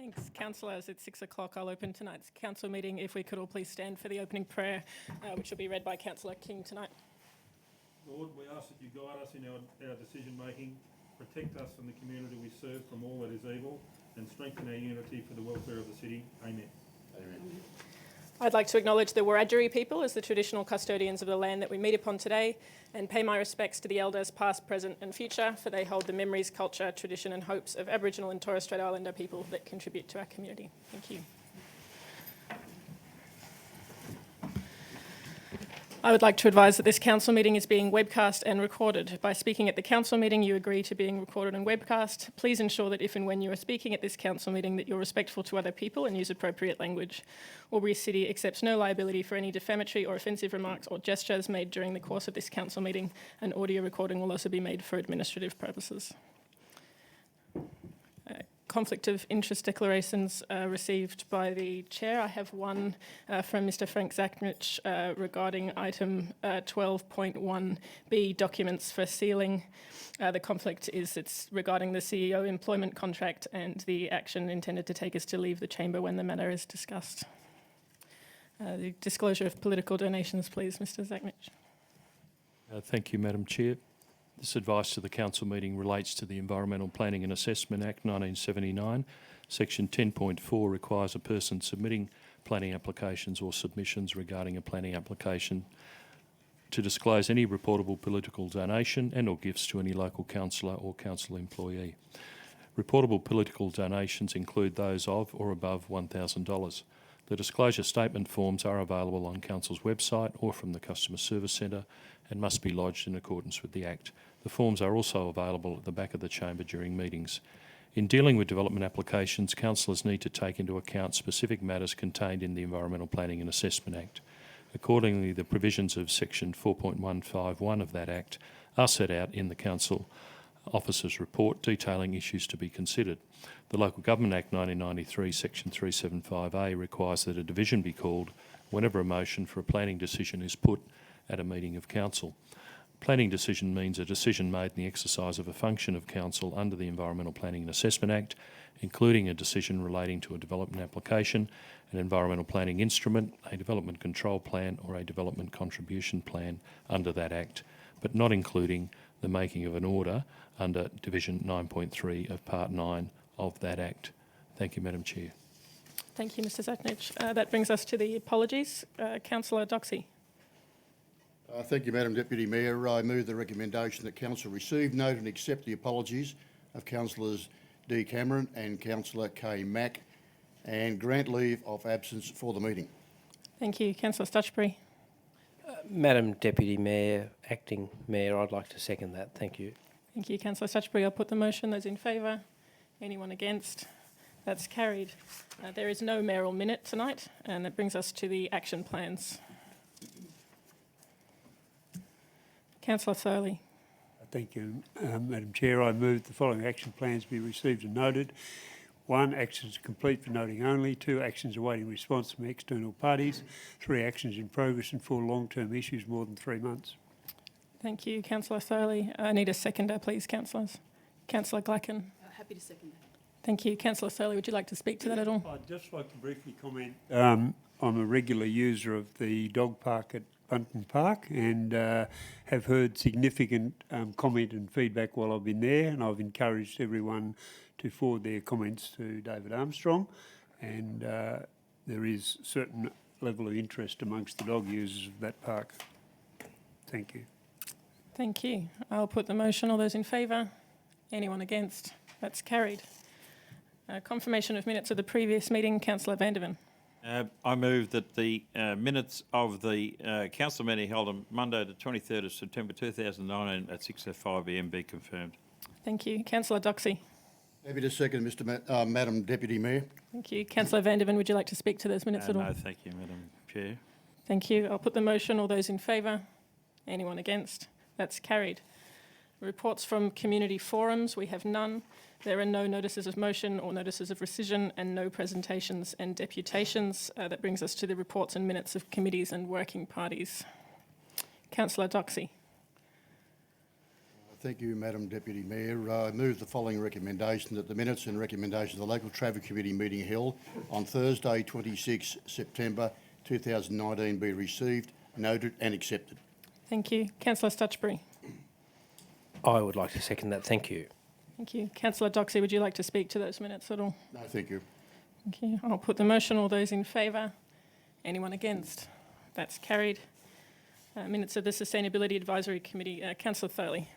Thanks, councillors. It's 6 o'clock. I'll open tonight's council meeting. If we could all please stand for the opening prayer, which will be read by Councillor King tonight. Lord, we ask that you guide us in our decision making, protect us and the community we serve from all that is evil, and strengthen our unity for the welfare of the city. Amen. Amen. I'd like to acknowledge the Wiradjuri people as the traditional custodians of the land that we meet upon today, and pay my respects to the elders past, present and future, for they hold the memories, culture, tradition and hopes of Aboriginal and Torres Strait Islander people that contribute to our community. Thank you. I would like to advise that this council meeting is being webcast and recorded. By speaking at the council meeting, you agree to being recorded and webcast. Please ensure that if and when you are speaking at this council meeting that you're respectful to other people and use appropriate language. Albury City accepts no liability for any defamatory or offensive remarks or gestures made during the course of this council meeting. An audio recording will also be made for administrative purposes. Conflict of interest declarations received by the Chair. I have one from Mr Frank Zachnich regarding item 12.1b, documents for sealing. The conflict is it's regarding the CEO employment contract and the action intended to take is to leave the chamber when the matter is discussed. The disclosure of political donations, please, Mr Zachnich. Thank you, Madam Chair. This advice to the council meeting relates to the Environmental Planning and Assessment Act 1979. Section 10.4 requires a person submitting planning applications or submissions regarding a planning application to disclose any reportable political donation and or gifts to any local councillor or council employee. Reportable political donations include those of or above $1,000. The disclosure statement forms are available on Council's website or from the Customer Service Centre and must be lodged in accordance with the Act. The forms are also available at the back of the chamber during meetings. In dealing with development applications, councillors need to take into account specific matters contained in the Environmental Planning and Assessment Act. Accordingly, the provisions of Section 4.151 of that Act are set out in the Council Officer's report detailing issues to be considered. The Local Government Act 1993, Section 375A requires that a division be called whenever a motion for a planning decision is put at a meeting of council. Planning decision means a decision made in the exercise of a function of council under the Environmental Planning and Assessment Act, including a decision relating to a development application, an environmental planning instrument, a development control plan or a development contribution plan under that Act, but not including the making of an order under Division 9.3 of Part 9 of that Act. Thank you, Madam Chair. Thank you, Mr Zachnich. That brings us to the apologies. Councillor Doxey. Thank you, Madam Deputy Mayor. I move the recommendation that Council receive, note and accept the apologies of Councillors D Cameron and Councillor K Mack and grant leave of absence for the meeting. Thank you. Councillor Stutchbury. Madam Deputy Mayor, Acting Mayor, I'd like to second that. Thank you. Thank you, Councillor Stutchbury. I'll put the motion. Those in favour? Anyone against? That's carried. There is no mayoral minute tonight, and that brings us to the action plans. Councillor Thurley. Thank you, Madam Chair. I move the following action plans be received and noted. 1, actions complete for noting only. 2, actions awaiting response from external parties. 3, actions in progress, and 4, long-term issues more than 3 months. Thank you, Councillor Thurley. I need a seconder, please, councillors. Councillor Glacken. Happy to second that. Thank you. Councillor Thurley, would you like to speak to that at all? I'd just like to briefly comment. I'm a regular user of the dog park at Bunton Park and have heard significant comment and feedback while I've been there, and I've encouraged everyone to forward their comments to David Armstrong, and there is a certain level of interest amongst the dog users of that park. Thank you. Thank you. I'll put the motion. All those in favour? Anyone against? That's carried. Confirmation of minutes of the previous meeting. Councillor Vanderven. I move that the minutes of the council meeting held on Monday the 23rd of September 2019 at 6:05 be confirmed. Thank you. Councillor Doxey. Happy to second, Madam Deputy Mayor. Thank you. Councillor Vanderven, would you like to speak to those minutes at all? No, thank you, Madam Chair. Thank you. I'll put the motion. All those in favour? Anyone against? That's carried. Reports from community forums, we have none. There are no notices of motion or notices of rescission and no presentations and deputations. That brings us to the reports and minutes of committees and working parties. Councillor Doxey. Thank you, Madam Deputy Mayor. I move the following recommendation, that the minutes and recommendations of the Local Traffic Committee meeting held on Thursday, 26 September 2019 be received, noted and accepted. Thank you. Councillor Stutchbury. I would like to second that. Thank you. Thank you. Councillor Doxey, would you like to speak to those minutes at all? No, thank you. Thank you. I'll put the motion. All those in favour? Anyone against? That's carried. Minutes of the Sustainability Advisory Committee. Councillor Thurley.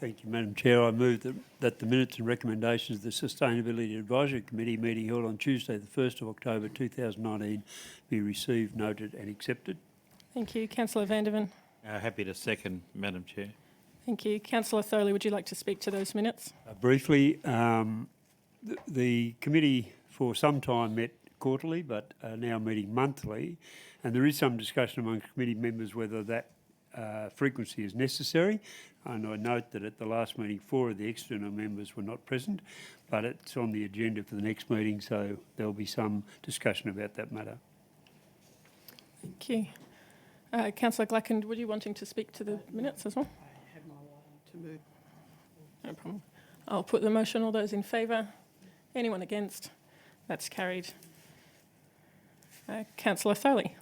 Thank you, Madam Chair. I move that the minutes and recommendations of the Sustainability Advisory Committee meeting held on Tuesday, the 1st of October 2019 be received, noted and accepted. Thank you. Councillor Vandervan. Happy to second, Madam Chair. Thank you. Councillor Thurley, would you like to speak to those minutes? Briefly, the committee for some time met quarterly but are now meeting monthly, and there is some discussion among committee members whether that frequency is necessary. And I note that at the last meeting 4 of the external members were not present, but it's on the agenda for the next meeting, so there'll be some discussion about that matter. Thank you. Councillor Glacken, were you wanting to speak to the minutes as well? I have my line to move. No problem. I'll put the motion. All those in favour? Anyone against? That's carried. Councillor Thurley.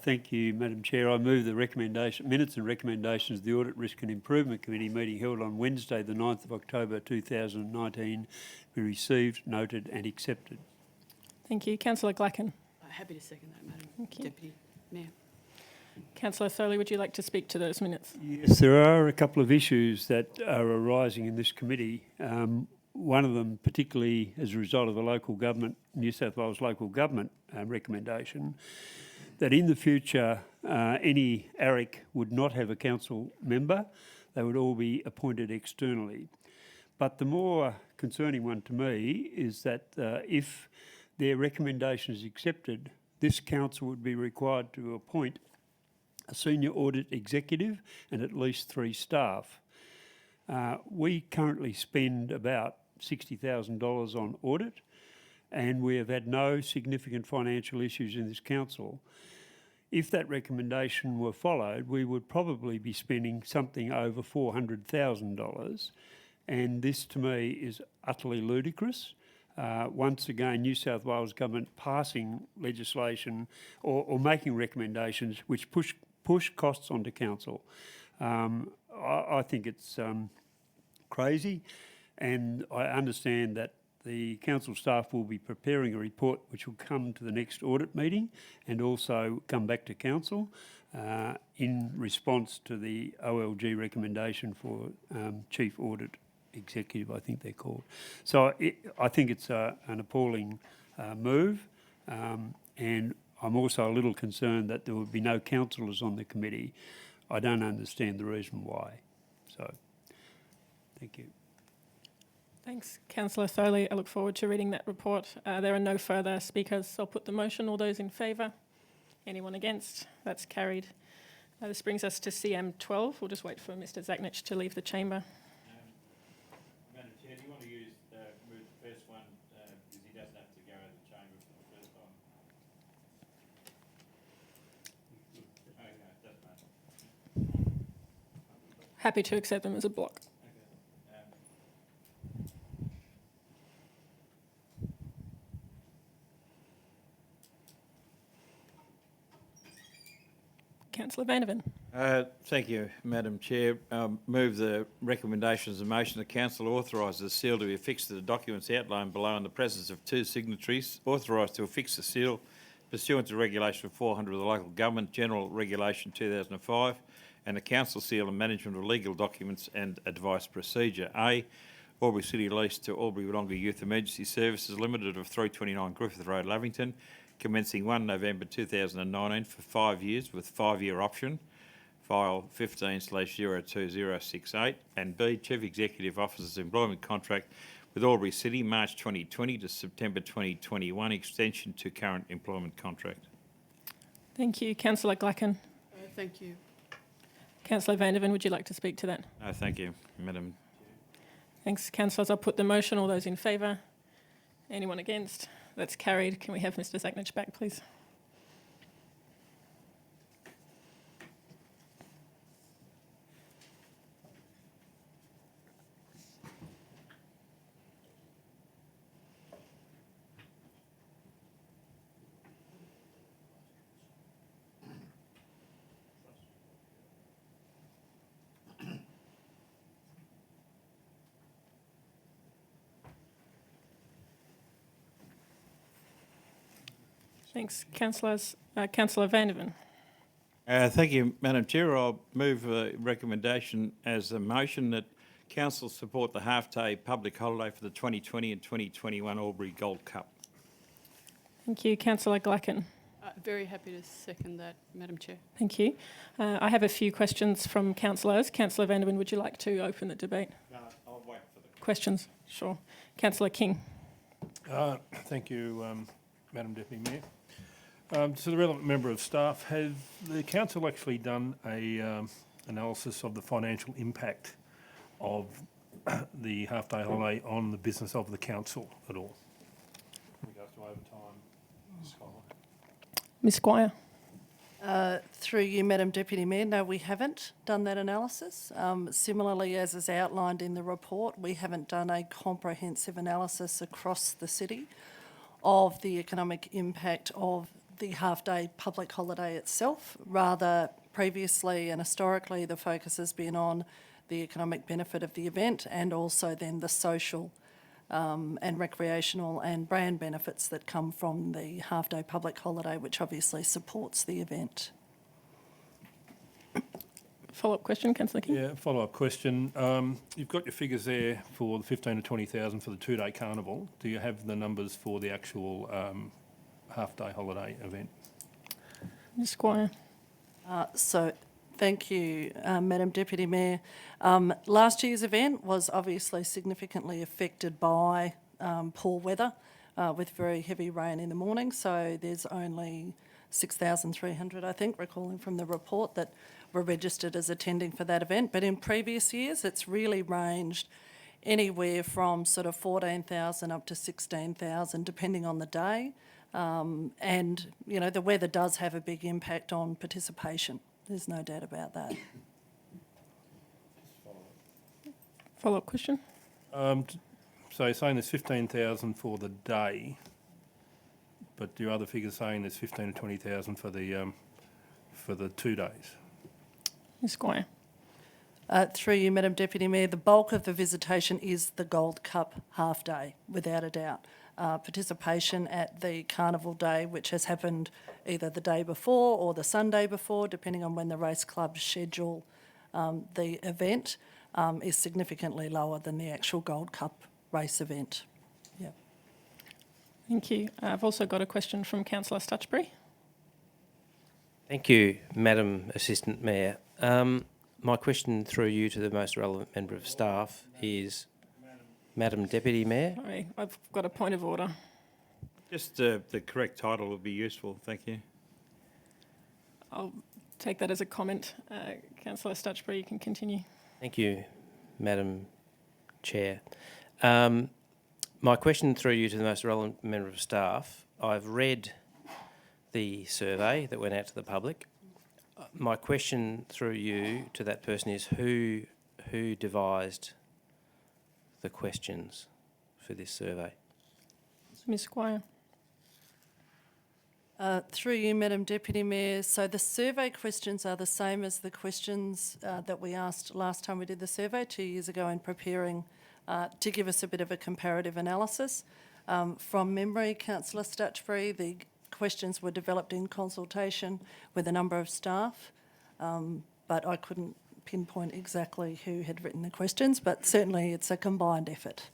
Thank you, Madam Chair. I move the minutes and recommendations of the Audit, Risk and Improvement Committee meeting held on Wednesday, the 9th of October 2019 be received, noted and accepted. Thank you. Councillor Glacken. Happy to second that, Madam Thank you. Deputy Mayor. Councillor Thurley, would you like to speak to those minutes? Yes, there are a couple of issues that are arising in this committee. One of them, particularly as a result of the local government, New South Wales local government recommendation, that in the future any ARIC would not have a council member. They would all be appointed externally. But the more concerning one to me is that if their recommendation is accepted, this council would be required to appoint a senior audit executive and at least 3 staff. We currently spend about $60,000 on audit, and we have had no significant financial issues in this council. If that recommendation were followed, we would probably be spending something over $400,000, and this to me is utterly ludicrous. Once again, New South Wales government passing legislation or making recommendations which push costs onto council. I think it's crazy, and I understand that the council staff will be preparing a report which will come to the next audit meeting and also come back to council in response to the OLG recommendation for Chief Audit Executive, I think they're called. So I think it's an appalling move, and I'm also a little concerned that there would be no councillors on the committee. I don't understand the reason why. So, thank you. Thanks, Councillor Thurley. I look forward to reading that report. There are no further speakers, so I'll put the motion. All those in favour? Anyone against? That's carried. This brings us to CM12. We'll just wait for Mr Zaknich to leave the chamber. Madam Chair, do you want to move the first one because he doesn't have to go out of the chamber for the first time? Okay, doesn't matter. Happy to accept them as a block. Councillor Vandervan. Thank you, Madam Chair. Move the recommendations and motion the Council authorises the seal to be affixed to the documents outlined below in the presence of 2 signatories, authorised to affix the seal pursuant to Regulation 400 of the Local Government General Regulation 2005 and the Council seal and management of legal documents and advice procedure. A, AlburyCity lease to Albury-Wodonga Youth Emergency Services Limited of 329 Griffith Road, Lavington, commencing 1 November 2019 for 5 years with 5-year option, file 15/02068, and B, Chief Executive Officer's employment contract with AlburyCity, March 2020 to September 2021, extension to current employment contract. Thank you. Councillor Glacken. Thank you. Councillor Vandervan, would you like to speak to that? No, thank you, Madam. Thanks, councillors. I'll put the motion. All those in favour? Anyone against? That's carried. Can we have Mr Zaknich back, please? Thanks, councillors. Councillor Vandervan. Thank you, Madam Chair. I'll move a recommendation as a motion that council support the half-day public holiday for the 2020 and 2021 Albury Gold Cup. Thank you, councillor Glacken. Very happy to second that, Madam Chair. Thank you. I have a few questions from councillors. Councillor Vandervan, would you like to open the debate? No, I'll wait for the Questions? Sure. Councillor King. Thank you, Madam Deputy Mayor. To the relevant member of staff, has the council actually done a analysis of the financial impact of the half-day holiday on the business of the council at all? In regards to overtime, Ms Squire. Through you, Madam Deputy Mayor, no, we haven't done that analysis. Similarly, as is outlined in the report, we haven't done a comprehensive analysis across the city of the economic impact of the half-day public holiday itself. Rather, previously and historically, the focus has been on the economic benefit of the event and also then the social and recreational and brand benefits that come from the half-day public holiday, which obviously supports the event. Follow-up question, councillor King. Yeah, follow-up question. You've got your figures there for the 15 to 20,000 for the two-day carnival. Do you have the numbers for the actual half-day holiday event? Ms Squire. So, thank you, Madam Deputy Mayor. Last year's event was obviously significantly affected by poor weather with very heavy rain in the morning. So there's only 6,300, I think, recalling from the report, that were registered as attending for that event. But in previous years, it's really ranged anywhere from sort of 14,000 up to 16,000, depending on the day. And, you know, the weather does have a big impact on participation. There's no doubt about that. Follow-up question. So you're saying there's 15,000 for the day, but your other figure's saying there's 15 to 20,000 for the 2 days. Ms Squire. Through you, Madam Deputy Mayor, the bulk of the visitation is the Gold Cup half day, without a doubt. Participation at the Carnival Day, which has happened either the day before or the Sunday before, depending on when the race clubs schedule the event, is significantly lower than the actual Gold Cup race event. Yeah. Thank you. I've also got a question from councillor Stutchbury. Thank you, Madam Assistant Mayor. My question through you to the most relevant member of staff is, Madam Deputy Mayor. Sorry, I've got a point of order. Just the correct title would be useful, thank you. I'll take that as a comment. Councillor Stutchbury, you can continue. Thank you, Madam Chair. My question through you to the most relevant member of staff. I've read the survey that went out to the public. My question through you to that person is who devised the questions for this survey? Ms Squire. Through you, Madam Deputy Mayor, so the survey questions are the same as the questions that we asked last time we did the survey 2 years ago in preparing to give us a bit of a comparative analysis. From memory, Councillor Stutchbury, the questions were developed in consultation with a number of staff, but I couldn't pinpoint exactly who had written the questions, but certainly it's a combined effort.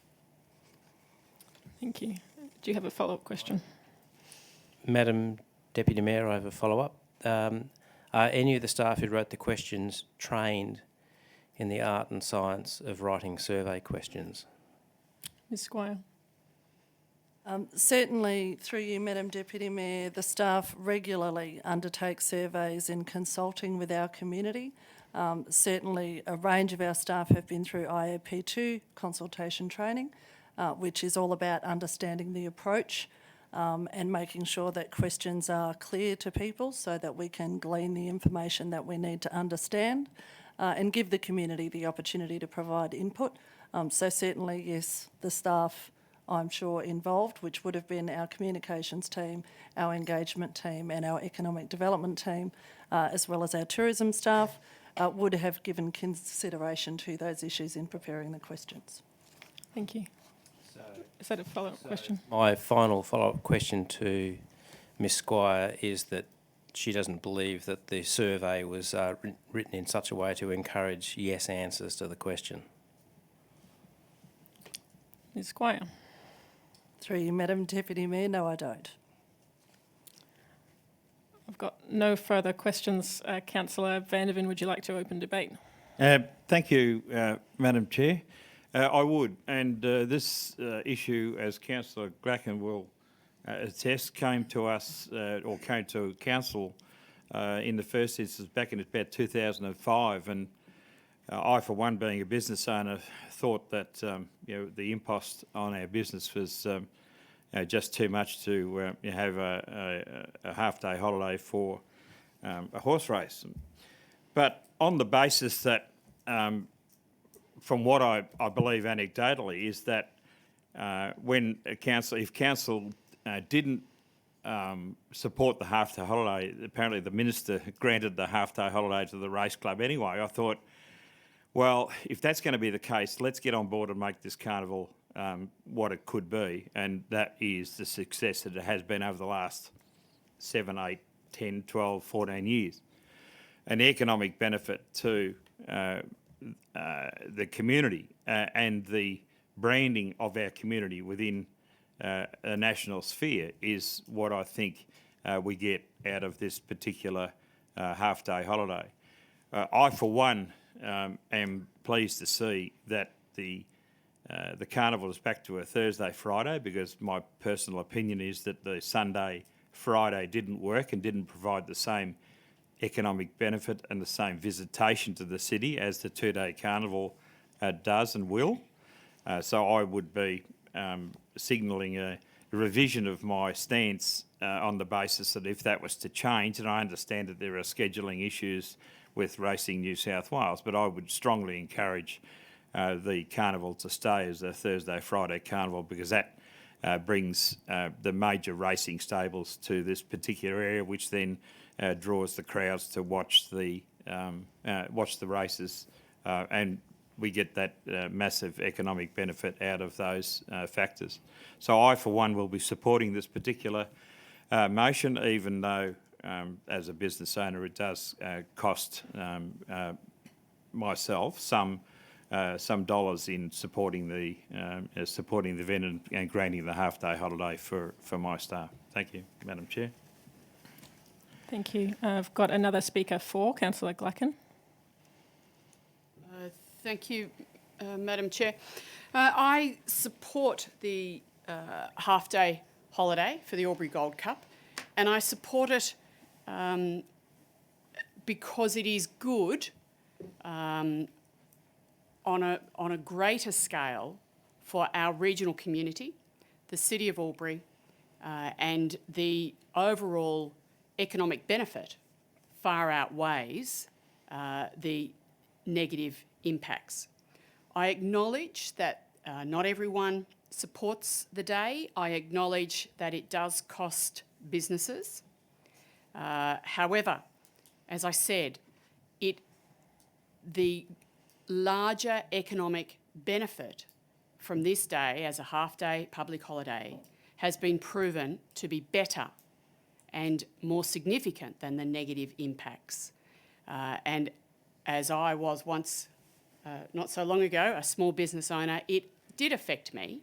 Thank you. Do you have a follow-up question? Madam Deputy Mayor, I have a follow-up. Are any of the staff who wrote the questions trained in the art and science of writing survey questions? Ms Squire. Certainly, through you, Madam Deputy Mayor, the staff regularly undertake surveys in consulting with our community. Certainly, a range of our staff have been through IAP2 consultation training, which is all about understanding the approach and making sure that questions are clear to people so that we can glean the information that we need to understand and give the community the opportunity to provide input. So certainly, yes, the staff, I'm sure, involved, which would have been our communications team, our engagement team and our economic development team, as well as our tourism staff, would have given consideration to those issues in preparing the questions. Thank you. Is that a follow-up question? My final follow-up question to Ms Squire is that she doesn't believe that the survey was written in such a way to encourage yes answers to the question. Ms Squire. Through you, Madam Deputy Mayor, no, I don't. I've got no further questions. Councillor Vanderveen, would you like to open debate? Thank you, Madam Chair. I would, and this issue, as Councillor Glacken will attest, came to us or came to Council in the first instance back in about 2005, and I, for one, being a business owner, thought that the impost on our business was just too much to have a half-day holiday for a horse race. But on the basis that, from what I believe anecdotally, is that when if council didn't support the half-day holiday, apparently the minister granted the half-day holiday to the race club anyway. I thought, well, if that's going to be the case, let's get on board and make this carnival what it could be, and that is the success that it has been over the last 7, 8, 10, 12, 14 years. An economic benefit to the community and the branding of our community within a national sphere is what I think we get out of this particular half-day holiday. I, for one, am pleased to see that the carnival is back to a Thursday, Friday, because my personal opinion is that the Sunday, Friday didn't work and didn't provide the same economic benefit and the same visitation to the city as the two-day carnival does and will. So I would be signalling a revision of my stance on the basis that if that was to change, and I understand that there are scheduling issues with Racing New South Wales, but I would strongly encourage the carnival to stay as a Thursday, Friday carnival, because that brings the major racing stables to this particular area, which then draws the crowds to watch the races, and we get that massive economic benefit out of those factors. So I, for one, will be supporting this particular motion, even though, as a business owner, it does cost myself some dollars in supporting the event and granting the half-day holiday for my staff. Thank you, Madam Chair. Thank you. I've got another speaker for Councillor Glacken. Thank you, Madam Chair. I support the half-day holiday for the Albury Gold Cup, and I support it because it is good on a greater scale for our regional community, the City of Albury, and the overall economic benefit far outweighs the negative impacts. I acknowledge that not everyone supports the day. I acknowledge that it does cost businesses. However, as I said, the larger economic benefit from this day as a half-day public holiday has been proven to be better and more significant than the negative impacts. And as I was once, not so long ago, a small business owner, it did affect me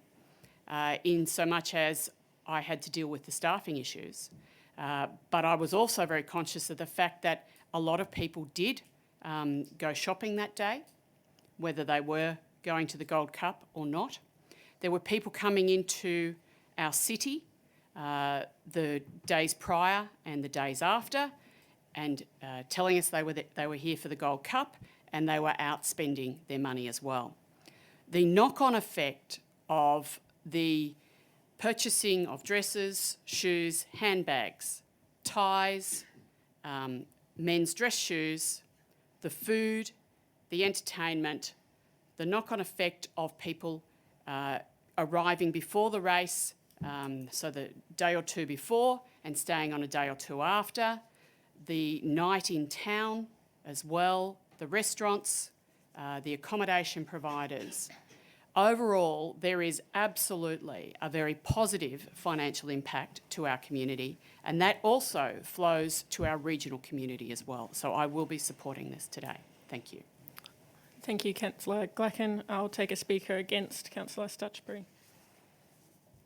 in so much as I had to deal with the staffing issues. But I was also very conscious of the fact that a lot of people did go shopping that day, whether they were going to the Gold Cup or not. There were people coming into our city the days prior and the days after and telling us they were here for the Gold Cup, and they were out spending their money as well. The knock-on effect of the purchasing of dresses, shoes, handbags, ties, men's dress shoes, the food, the entertainment, the knock-on effect of people arriving before the race, so the day or two before and staying on a day or two after, the night in town as well, the restaurants, the accommodation providers. overall, there is absolutely a very positive financial impact to our community, and that also flows to our regional community as well. So I will be supporting this today. Thank you. Thank you, Councillor Glacken. I'll take a speaker against Councillor Stutchbury.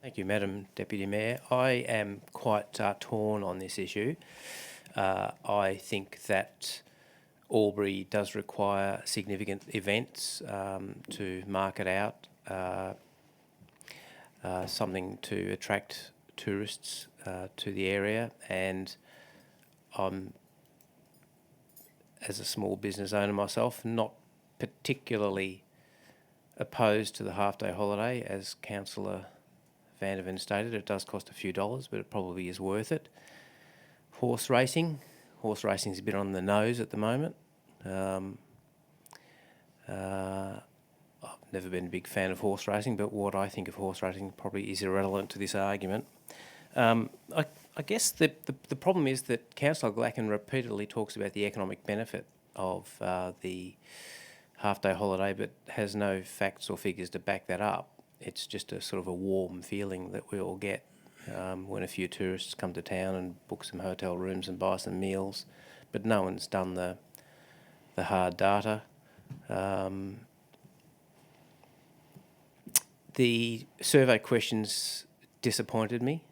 Thank you, Madam Deputy Mayor. I am quite torn on this issue. I think that Albury does require significant events to market out, something to attract tourists to the area, and I'm, as a small business owner myself, not particularly opposed to the half-day holiday, as Councillor Vanderven stated. It does cost a few dollars, but it probably is worth it. Horse racing is a bit on the nose at the moment. I've never been a big fan of horse racing, but what I think of horse racing probably is irrelevant to this argument. I guess the problem is that Councillor Glacken repeatedly talks about the economic benefit of the half-day holiday, but has no facts or figures to back that up. It's just a sort of a warm feeling that we all get when a few tourists come to town and book some hotel rooms and buy some meals, but no one's done the hard data. The survey questions disappointed me.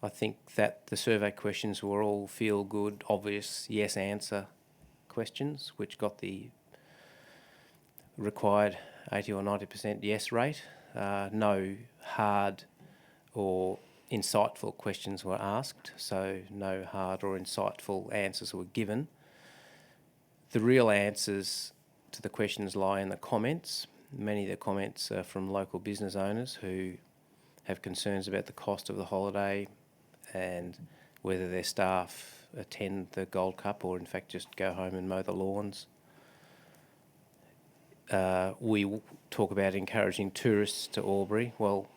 I think that the survey questions were all feel-good, obvious, yes-answer questions, which got the required 80 or 90% yes rate. No hard or insightful questions were asked, so no hard or insightful answers were given. The real answers to the questions lie in the comments. Many of the comments are from local business owners who have concerns about the cost of the holiday and whether their staff attend the Gold Cup or in fact just go home and mow the lawns. We talk about encouraging tourists to Albury. Well,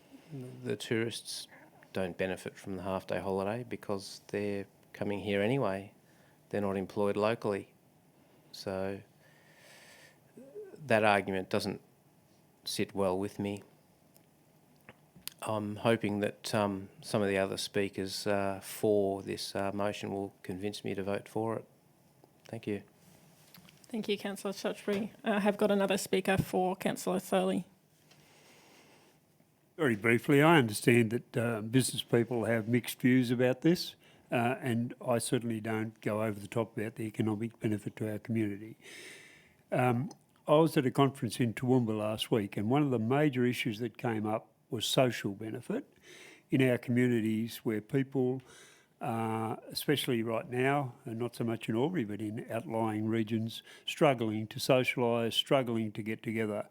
the tourists don't benefit from the half-day holiday because they're coming here anyway. They're not employed locally. So that argument doesn't sit well with me. I'm hoping that some of the other speakers for this motion will convince me to vote for it. Thank you. Thank you, Councillor Stutchbury. I have got another speaker for Councillor Thurley. Very briefly, I understand that business people have mixed views about this, and I certainly don't go over the top about the economic benefit to our community. I was at a conference in Toowoomba last week, and one of the major issues that came up was social benefit in our communities where people, especially right now, and not so much in Albury, but in outlying regions, struggling to socialise, struggling to get together.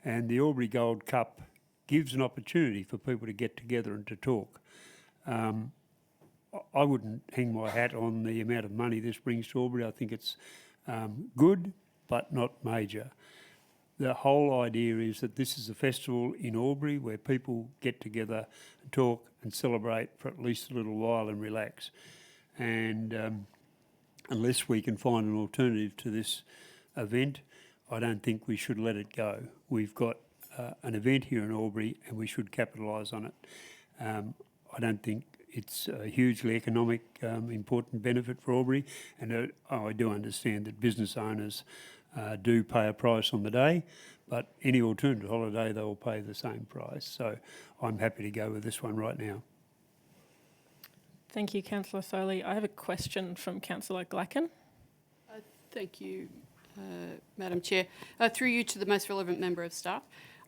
And the Albury Gold Cup gives an opportunity for people to get together and to talk. I wouldn't hang my hat on the amount of money this brings to Albury. I think it's good, but not major. The whole idea is that this is a festival in Albury where people get together and talk and celebrate for at least a little while and relax. And unless we can find an alternative to this event, I don't think we should let it go. We've got an event here in Albury and we should capitalise on it. I don't think it's a hugely economic important benefit for Albury, and I do understand that business owners do pay a price on the day, but any alternative holiday they will pay the same price. So I'm happy to go with this one right now. Thank you, Councillor Thurley. I have a question from Councillor Glacken. Thank you, Madam Chair. Through you to the most relevant member of staff.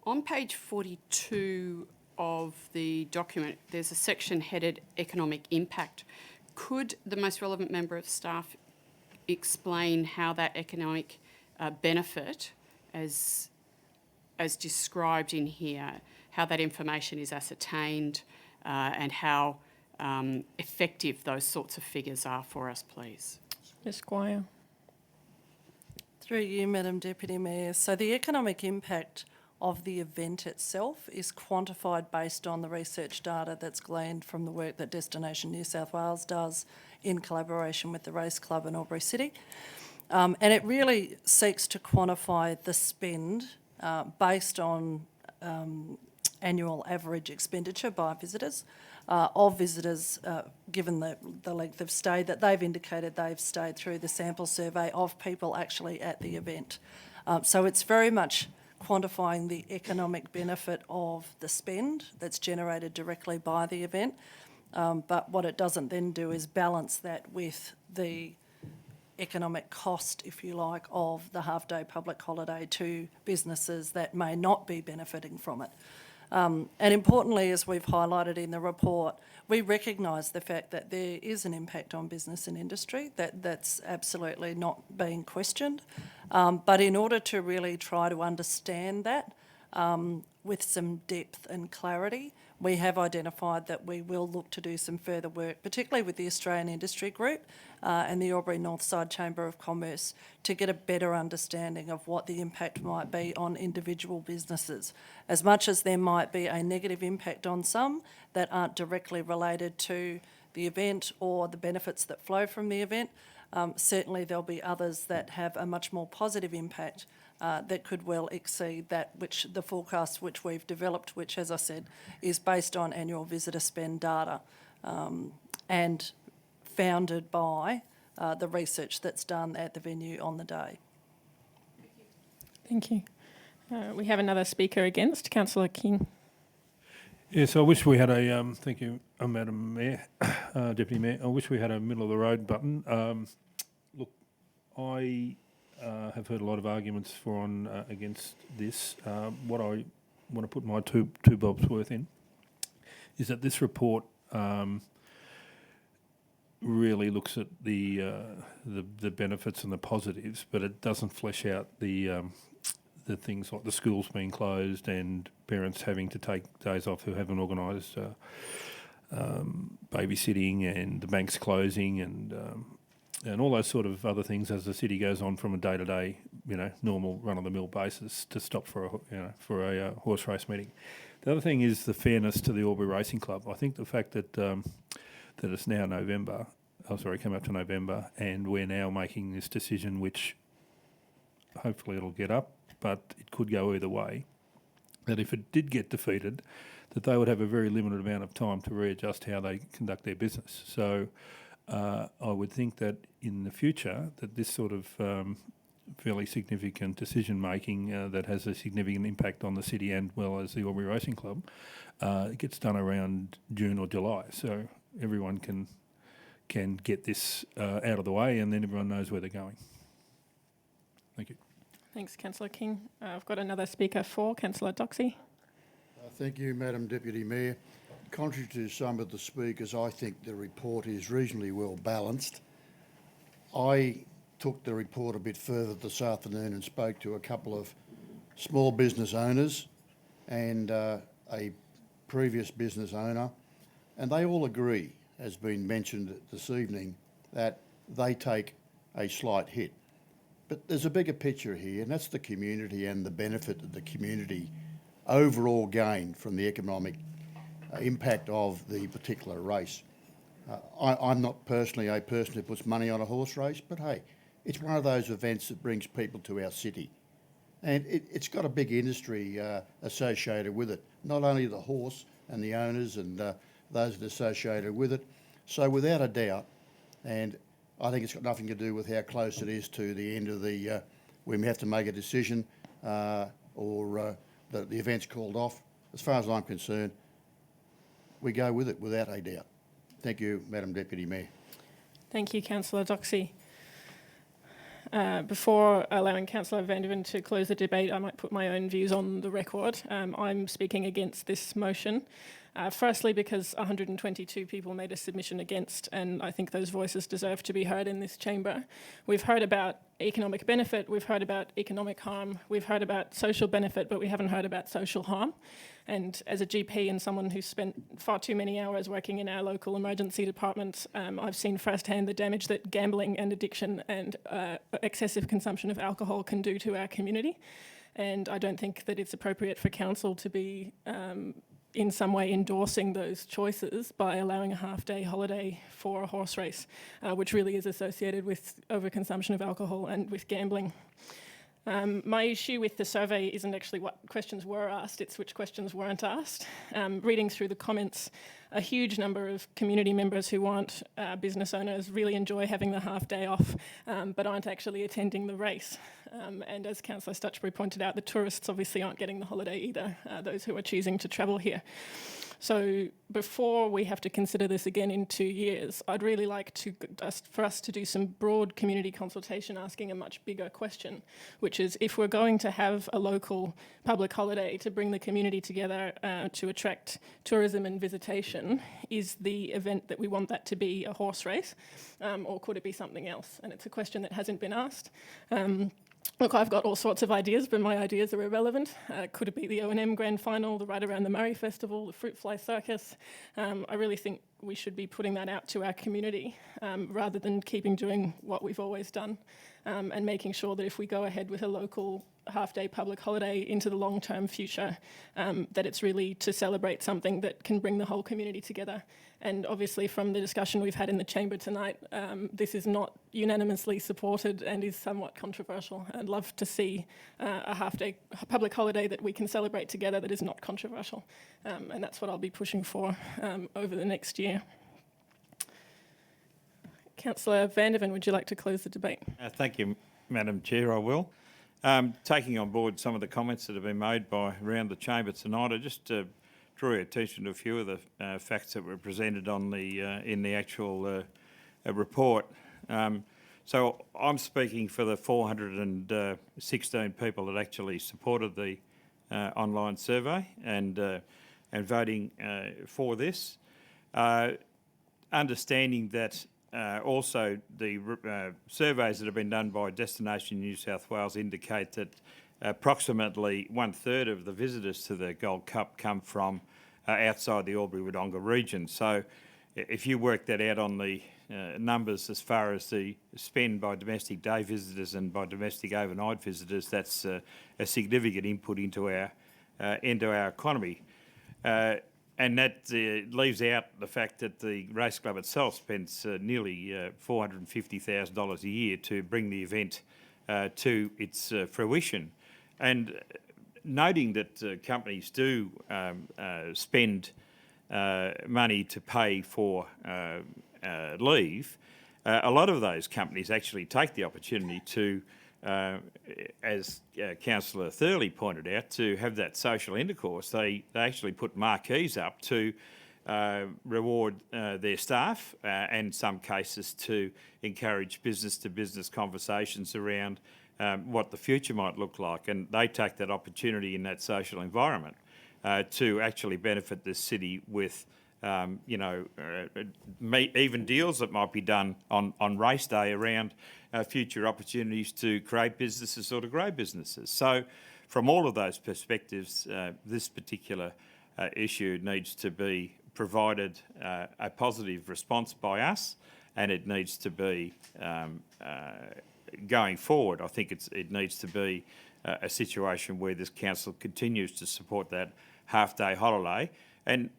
On page 42 of the document, there's a section headed Economic Impact. Could the most relevant member of staff explain how that economic benefit, as described in here, how that information is ascertained and how effective those sorts of figures are for us, please? Ms Squire. Through you, Madam Deputy Mayor. So the economic impact of the event itself is quantified based on the research data that's gleaned from the work that Destination New South Wales does in collaboration with the Race Club and AlburyCity. And it really seeks to quantify the spend based on annual average expenditure by visitors, of visitors, given the length of stay that they've indicated they've stayed through the sample survey of people actually at the event. So it's very much quantifying the economic benefit of the spend that's generated directly by the event. But what it doesn't then do is balance that with the economic cost, if you like, of the half-day public holiday to businesses that may not be benefiting from it. And importantly, as we've highlighted in the report, we recognise the fact that there is an impact on business and industry, that's absolutely not being questioned. But in order to really try to understand that with some depth and clarity, we have identified that we will look to do some further work, particularly with the Australian Industry Group and the Albury Northside Chamber of Commerce, to get a better understanding of what the impact might be on individual businesses. As much as there might be a negative impact on some that aren't directly related to the event or the benefits that flow from the event, certainly there'll be others that have a much more positive impact that could well exceed that which the forecast which we've developed, which, as I said, is based on annual visitor spend data and founded by the research that's done at the venue on the day. Thank you. We have another speaker against, Councillor King. Yes, I wish we had a, thank you, Madam Mayor, Deputy Mayor, I wish we had a middle-of-the-road button. Look, I have heard a lot of arguments for and against this. What I want to put my two bobs worth in is that this report really looks at the benefits and the positives, but it doesn't flesh out the things like the schools being closed and parents having to take days off who haven't organised babysitting, and the banks closing, and all those sort of other things as the city goes on from a day-to-day, normal run-of-the-mill basis to stop for a horse race meeting. The other thing is the fairness to the Albury Racing Club. I think the fact that that it's now November, come up to November, and we're now making this decision, which hopefully it'll get up, but it could go either way, that if it did get defeated, that they would have a very limited amount of time to readjust how they conduct their business. So I would think that in the future that this sort of fairly significant decision-making that has a significant impact on the city and well as the Albury Racing Club gets done around June or July, so everyone can get this out of the way, and then everyone knows where they're going. Thank you. Thanks, Councillor King. I've got another speaker for Councillor Doxey. Thank you, Madam Deputy Mayor. Contrary to some of the speakers, I think the report is reasonably well balanced. I took the report a bit further this afternoon and spoke to a couple of small business owners and a previous business owner, and they all agree, as been mentioned this evening, that they take a slight hit. But there's a bigger picture here, and that's the community and the benefit that the community overall gain from the economic impact of the particular race. I'm not personally a person who puts money on a horse race, but hey, it's one of those events that brings people to our city. And it's got a big industry associated with it, not only the horse and the owners and those that are associated with it. So without a doubt, and I think it's got nothing to do with how close it is to the end of the, when we have to make a decision or the event's called off. As far as I'm concerned, we go with it without a doubt. Thank you, Madam Deputy Mayor. Thank you, Councillor Doxey. Before allowing Councillor Vanderven to close the debate, I might put my own views on the record. I'm speaking against this motion. Firstly, because 122 people made a submission against, and I think those voices deserve to be heard in this chamber. We've heard about economic benefit, we've heard about economic harm, we've heard about social benefit, but we haven't heard about social harm. And as a GP and someone who's spent far too many hours working in our local emergency department, I've seen firsthand the damage that gambling and addiction and excessive consumption of alcohol can do to our community. And I don't think that it's appropriate for council to be in some way endorsing those choices by allowing a half-day holiday for a horse race, which really is associated with overconsumption of alcohol and with gambling. My issue with the survey isn't actually what questions were asked, it's which questions weren't asked. Reading through the comments, a huge number of community members who aren't business owners really enjoy having the half day off, but aren't actually attending the race. And as Councillor Stutchbury pointed out, the tourists obviously aren't getting the holiday either, those who are choosing to travel here. So before we have to consider this again in 2 years, I'd really like for us to do some broad community consultation asking a much bigger question, which is if we're going to have a local public holiday to bring the community together to attract tourism and visitation, is the event that we want that to be a horse race, or could it be something else? And it's a question that hasn't been asked. Look, I've got all sorts of ideas, but my ideas are irrelevant. Could it be the O&M Grand Final, the Ride Around the Murray Festival, the Fruit Fly Circus? I really think we should be putting that out to our community rather than keeping doing what we've always done, and making sure that if we go ahead with a local half-day public holiday into the long-term future, that it's really to celebrate something that can bring the whole community together. And obviously from the discussion we've had in the chamber tonight, this is not unanimously supported and is somewhat controversial. I'd love to see a half-day public holiday that we can celebrate together that is not controversial. And that's what I'll be pushing for over the next year. Councillor Vanderven, would you like to close the debate? Thank you, Madam Chair, I will. Taking on board some of the comments that have been made by around the chamber tonight, I just draw your attention to a few of the facts that were presented on the in the actual report. So I'm speaking for the 416 people that actually supported the online survey and voting for this. Understanding that also the surveys that have been done by Destination New South Wales indicate that approximately 1/3 of the visitors to the Gold Cup come from outside the Albury-Wodonga region. So if you work that out on the numbers as far as the spend by domestic day visitors and by domestic overnight visitors, that's a significant input into our economy. And that leaves out the fact that the race club itself spends nearly $450,000 a year to bring the event to its fruition. And noting that companies do spend money to pay for leave, a lot of those companies actually take the opportunity to, as Councillor Thurley pointed out, to have that social intercourse. They actually put marquees up to reward their staff and in some cases to encourage business-to-business conversations around what the future might look like, and they take that opportunity in that social environment to actually benefit this city with even deals that might be done on race day around future opportunities to create businesses or to grow businesses. So from all of those perspectives, this particular issue needs to be provided a positive response by us, and it needs to be going forward. I think it needs to be a situation where this council continues to support that half-day holiday, and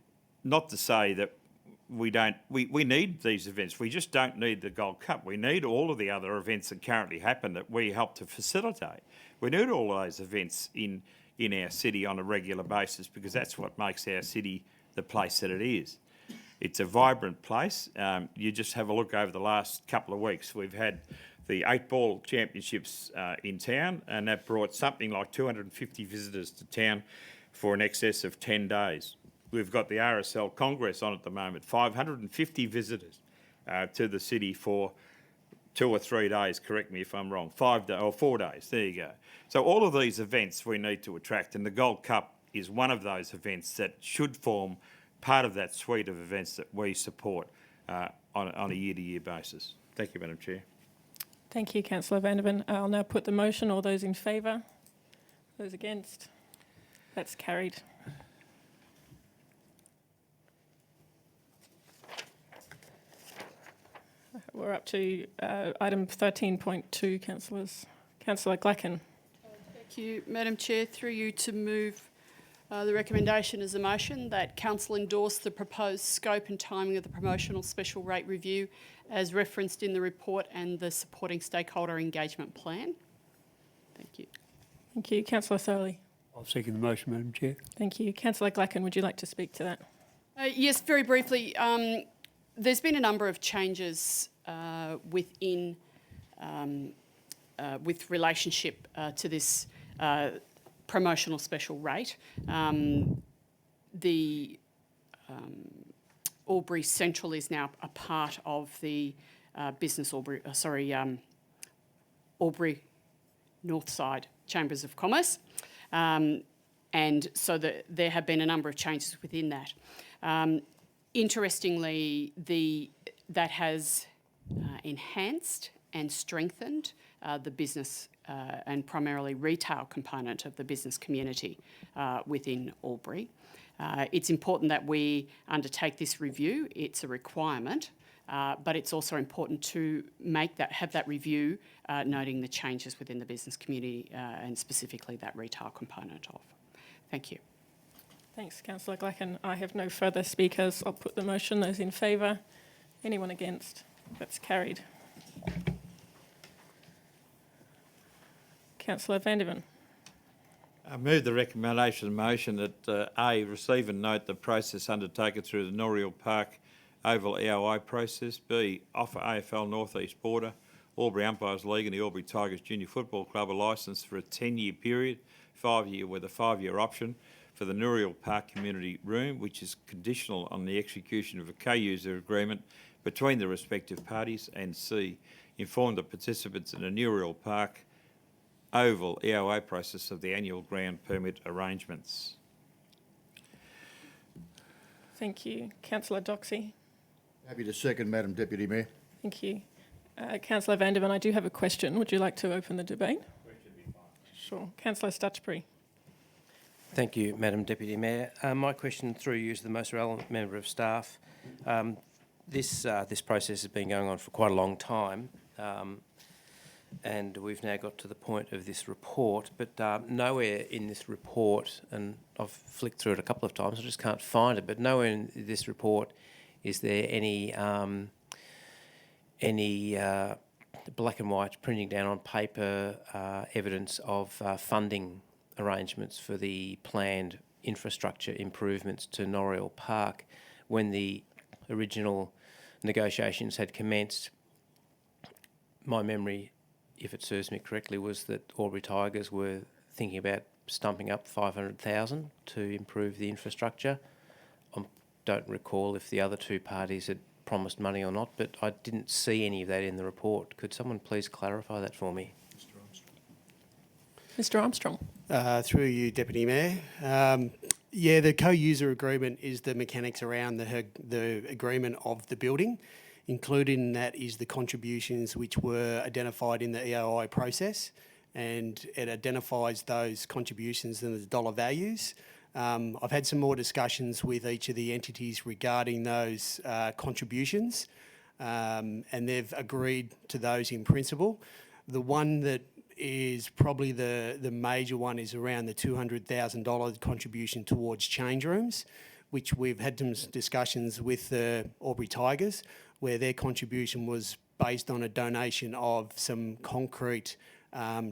not to say that we need these events. We just don't need the Gold Cup. We need all of the other events that currently happen that we help to facilitate. We need all of those events in our city on a regular basis, because that's what makes our city the place that it is. It's a vibrant place. You just have a look over the last couple of weeks. We've had the 8-ball championships in town, and that brought something like 250 visitors to town for an excess of 10 days. We've got the RSL Congress on at the moment, 550 visitors to the city for 2 or 3 days, correct me if I'm wrong, 4 days, there you go. So all of these events we need to attract, and the Gold Cup is one of those events that should form part of that suite of events that we support on a year-to-year basis. Thank you, Madam Chair. Thank you, Councillor Vanderven. I'll now put the motion. All those in favour? Those against? That's carried. We're up to item 13.2, councillors. Councillor Glacken. Thank you, Madam Chair. Through you to move the recommendation as a motion that Council endorse the proposed scope and timing of the promotional special rate review as referenced in the report and the supporting stakeholder engagement plan. Thank you. Thank you. Councillor Thorley. I'll second the motion, Madam Chair. Thank you. Councillor Glacken, would you like to speak to that? Yes, very briefly. There's been a number of changes within, with relationship to this promotional special rate. The Albury Central is now a part of the Albury Northside Chambers of Commerce. And so there have been a number of changes within that. Interestingly, that has enhanced and strengthened the business and primarily retail component of the business community within Albury. It's important that we undertake this review. It's a requirement, but it's also important to have that review, noting the changes within the business community and specifically that retail component of. Thank you. Thanks, Councillor Glacken. I have no further speakers. I'll put the motion. Those in favour? Anyone against? That's carried. Councillor Vandervan. I move the recommendation motion that A, receive and note the process undertaken through the Norriel Park Oval EOI process. B, offer AFL North East Border, Albury Umpires League and the Albury Tigers Junior Football Club a licence for a 10-year period, 5-year with a 5-year option for the Norriel Park Community Room, which is conditional on the execution of a co-user agreement between the respective parties. And C, inform the participants in the Norriel Park Oval EOA process of the annual ground permit arrangements. Thank you. Councillor Doxey. Happy to second, Madam Deputy Mayor. Thank you. Councillor Vandervan, I do have a question. Would you like to open the debate? Sure. Councillor Stutchbury. Thank you, Madam Deputy Mayor. My question through you is the most relevant member of staff. This process has been going on for quite a long time, and we've now got to the point of this report, but nowhere in this report, and I've flicked through it a couple of times, I just can't find it, but nowhere in this report is there any black and white printing down on paper evidence of funding arrangements for the planned infrastructure improvements to Norriel Park. When the original negotiations had commenced, my memory, if it serves me correctly, was that Albury Tigers were thinking about stumping up $500,000 to improve the infrastructure. I don't recall if the other two parties had promised money or not, but I didn't see any of that in the report. Could someone please clarify that for me? Mr Armstrong. Through you, Deputy Mayor. Yeah, the co-user agreement is the mechanics around the agreement of the building. Included in that is the contributions which were identified in the EOI process, and it identifies those contributions and the dollar values. I've had some more discussions with each of the entities regarding those contributions, and they've agreed to those in principle. The one that is probably the major one is around the $200,000 contribution towards change rooms, which we've had some discussions with the Albury Tigers, where their contribution was based on a donation of some concrete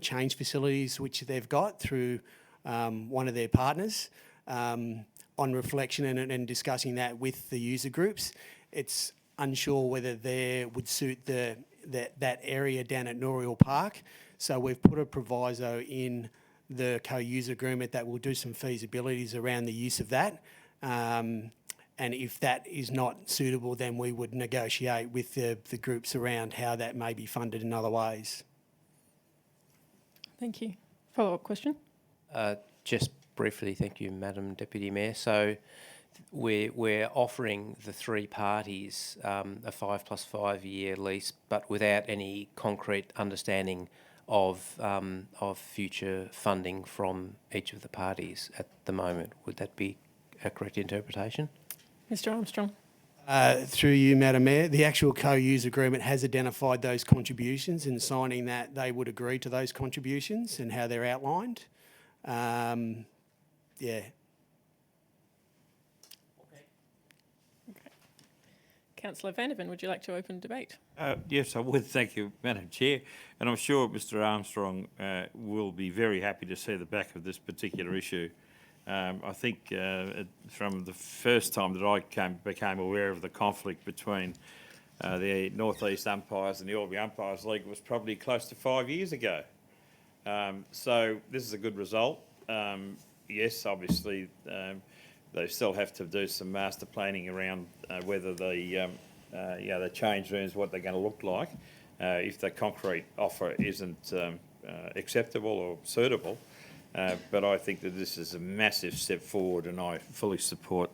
change facilities which they've got through one of their partners. On reflection and discussing that with the user groups, it's unsure whether they would suit that area down at Norriel Park. So we've put a proviso in the co-user agreement that will do some feasibilities around the use of that. And if that is not suitable, then we would negotiate with the groups around how that may be funded in other ways. Thank you. Follow-up question? Just briefly, thank you, Madam Deputy Mayor. So we're offering the three parties a 5 + 5 year lease, but without any concrete understanding of future funding from each of the parties at the moment. Would that be a correct interpretation? Mr Armstrong. Through you, Madam Mayor, the actual co-use agreement has identified those contributions, and signing that they would agree to those contributions and how they're outlined. Yeah. Okay. Councillor Vandervan, would you like to open debate? Yes, I would. Thank you, Madam Chair. And I'm sure Mr Armstrong will be very happy to see the back of this particular issue. I think from the first time that I became aware of the conflict between the North East umpires and the Albury Umpires League was probably close to 5 years ago. So this is a good result. Yes, obviously they still have to do some master planning around whether the the change rooms, what they're going to look like, if the concrete offer isn't acceptable or suitable. But I think that this is a massive step forward, and I fully support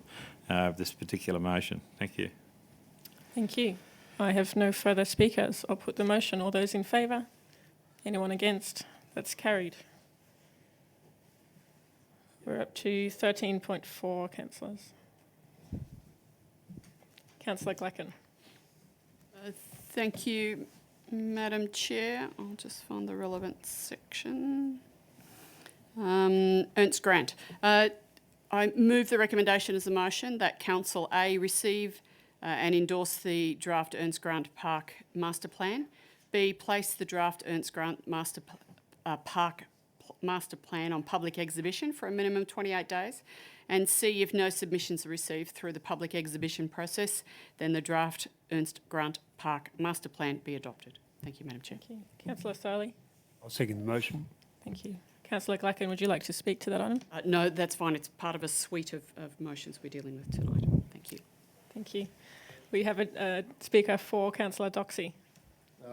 this particular motion. Thank you. Thank you. I have no further speakers. I'll put the motion. All those in favour? Anyone against? That's carried. We're up to 13.4, councillors. Councillor Glacken. Thank you, Madam Chair. I'll just find the relevant section. Ernst Grant. I move the recommendation as a motion that Council A receive and endorse the draft Ernst Grant Park Master Plan. B, place the draft Ernst Grant Park Master Plan on public exhibition for a minimum of 28 days. And C, if no submissions are received through the public exhibition process, then the draft Ernst Grant Park Master Plan be adopted. Thank you, Madam Chair. Thank you. Councillor Starley. I'll second the motion. Thank you. Councillor Glacken, would you like to speak to that item? No, that's fine. It's part of a suite of motions we're dealing with tonight. Thank you. Thank you. We have a speaker for Councillor Doxey.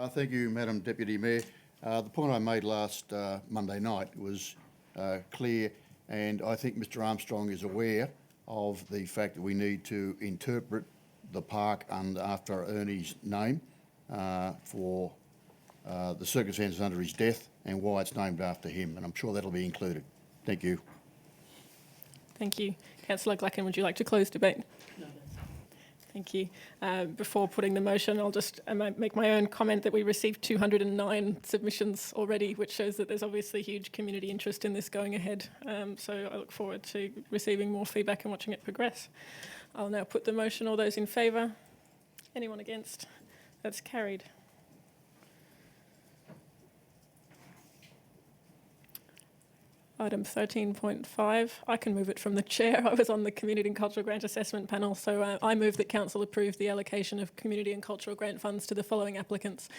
Thank you, Madam Deputy Mayor. The point I made last Monday night was clear, and I think Mr Armstrong is aware of the fact that we need to interpret the park after Ernie's name for the circumstances under his death and why it's named after him, and I'm sure that'll be included. Thank you. Thank you. Councillor Glacken, would you like to close debate? No. Thank you. Before putting the motion, I'll just make my own comment that we received 209 submissions already, which shows that there's obviously huge community interest in this going ahead. So I look forward to receiving more feedback and watching it progress. I'll now put the motion. All those in favour? Anyone against? That's carried. Item 13.5, I can move it from the chair. I was on the Community and Cultural Grant Assessment panel, so I move that Council approve the allocation of community and cultural grant funds to the following applicants.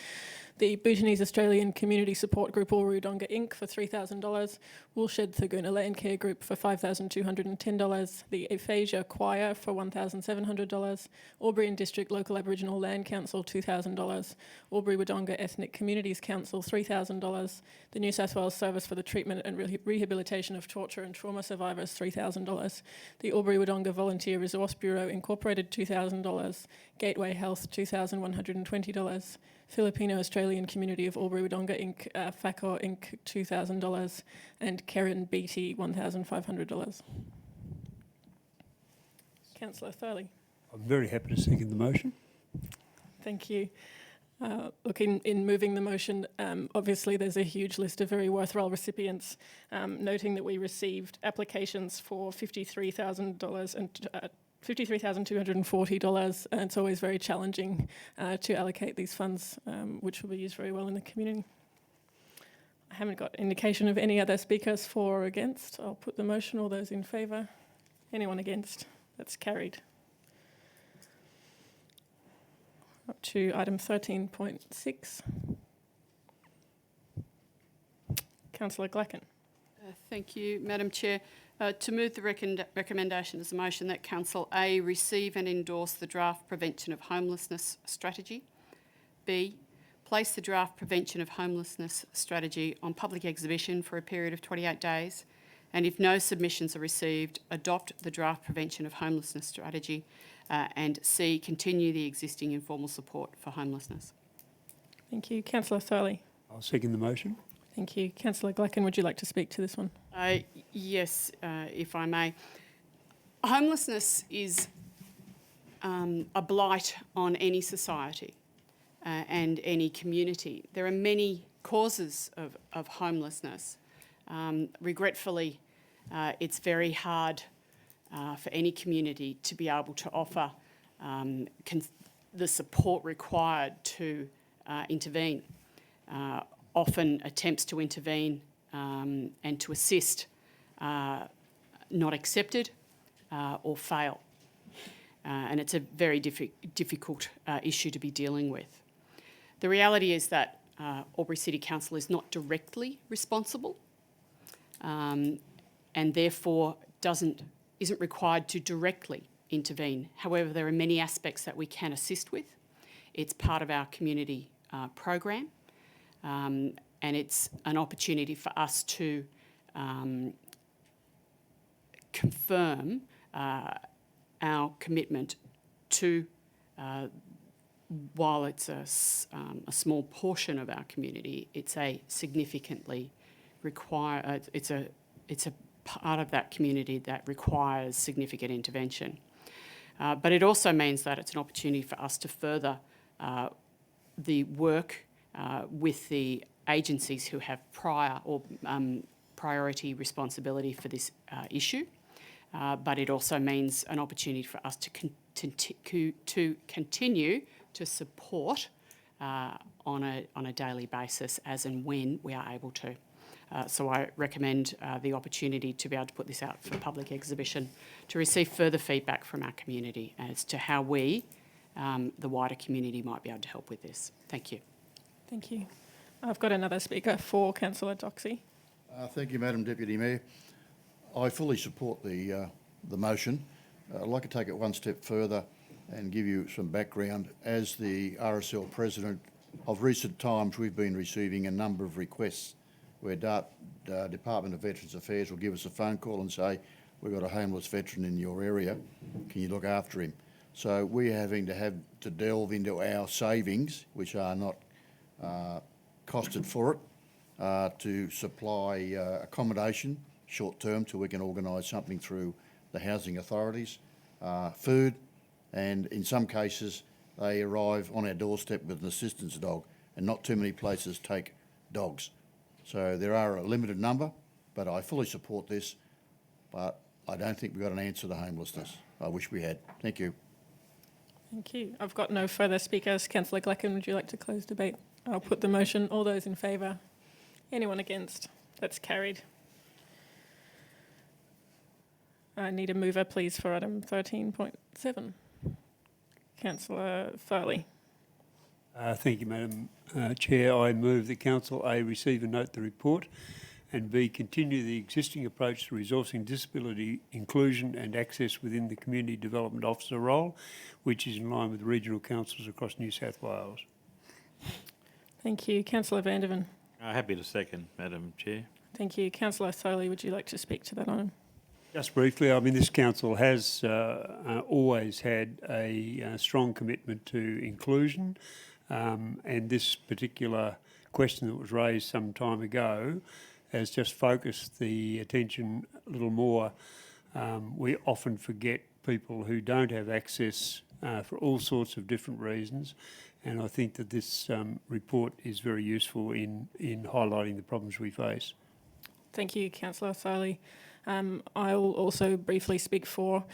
The Bhutanese Australian Community Support Group Albury-Wodonga Inc. for $3,000, Woolshed Thurgoona Land Care Group for $5,210, the Aphasia Choir for $1,700, Albury and District Local Aboriginal Land Council $2,000, Albury-Wodonga Ethnic Communities Council $3,000, the New South Wales Service for the Treatment and Rehabilitation of Torture and Trauma Survivors $3,000, the Albury-Wodonga Volunteer Resource Bureau Incorporated $2,000, Gateway Health $2,120, Filipino Australian Community of Albury-Wodonga Inc., FACOR Inc. $2,000, and Karen Beattie $1,500. Councillor Thurley. I'm very happy to second the motion. Thank you. Look, in moving the motion, obviously there's a huge list of very worthwhile recipients, noting that we received applications for $53,000 and $53,240, and it's always very challenging to allocate these funds, which will be used very well in the community. I haven't got indication of any other speakers for or against. I'll put the motion. All those in favour? Anyone against? That's carried. Up to item 13.6. Councillor Glacken. Thank you, Madam Chair. To move the recommendation as a motion that Council A receive and endorse the draft Prevention of Homelessness Strategy. B, place the draft Prevention of Homelessness Strategy on public exhibition for a period of 28 days. And if no submissions are received, adopt the draft Prevention of Homelessness Strategy. And C, continue the existing informal support for homelessness. Thank you. Councillor Thurley. I'll second the motion. Thank you. Councillor Glacken, would you like to speak to this one? Yes, if I may. Homelessness is a blight on any society and any community. There are many causes of homelessness. Regretfully, it's very hard for any community to be able to offer the support required to intervene. Often attempts to intervene and to assist not accepted or fail. And it's a very difficult issue to be dealing with. The reality is that Albury City Council is not directly responsible and therefore isn't required to directly intervene. However, there are many aspects that we can assist with. It's part of our community program, and it's an opportunity for us to confirm our commitment to, while it's a small portion of our community, it's a significantly it's a part of that community that requires significant intervention. But it also means that it's an opportunity for us to further the work with the agencies who have priority responsibility for this issue. But it also means an opportunity for us to continue to support on a daily basis as and when we are able to. So I recommend the opportunity to be able to put this out for public exhibition to receive further feedback from our community as to how we, the wider community, might be able to help with this. Thank you. Thank you. I've got another speaker for Councillor Doxey. Thank you, Madam Deputy Mayor. I fully support the motion. I'd like to take it one step further and give you some background. As the RSL President, of recent times we've been receiving a number of requests where Department of Veterans Affairs will give us a phone call and say, we've got a homeless veteran in your area, can you look after him? So we're having to delve into our savings, which are not costed for it, to supply accommodation short term till we can organise something through the housing authorities, food, and in some cases they arrive on our doorstep with an assistance dog, and not too many places take dogs. So there are a limited number, but I fully support this, but I don't think we've got an answer to homelessness. I wish we had. Thank you. Thank you. I've got no further speakers. Councillor Glecken, would you like to close debate? I'll put the motion. All those in favour? Anyone against? That's carried. I need a mover, please, for item 13.7. Councillor Thorley. Thank you, Madam Chair. I move that Council A, receive and note the report, and B, continue the existing approach to resourcing disability inclusion and access within the Community Development Officer role, which is in line with regional councils across New South Wales. Thank you. Councillor Vandervan. Happy to second, Madam Chair. Thank you. Councillor Thorley, would you like to speak to that item? Just briefly, I mean, this council has always had a strong commitment to inclusion, and this particular question that was raised some time ago has just focused the attention a little more. We often forget people who don't have access for all sorts of different reasons, and I think that this report is very useful in highlighting the problems we face. Thank you, Councillor Thorley. I'll also briefly speak for,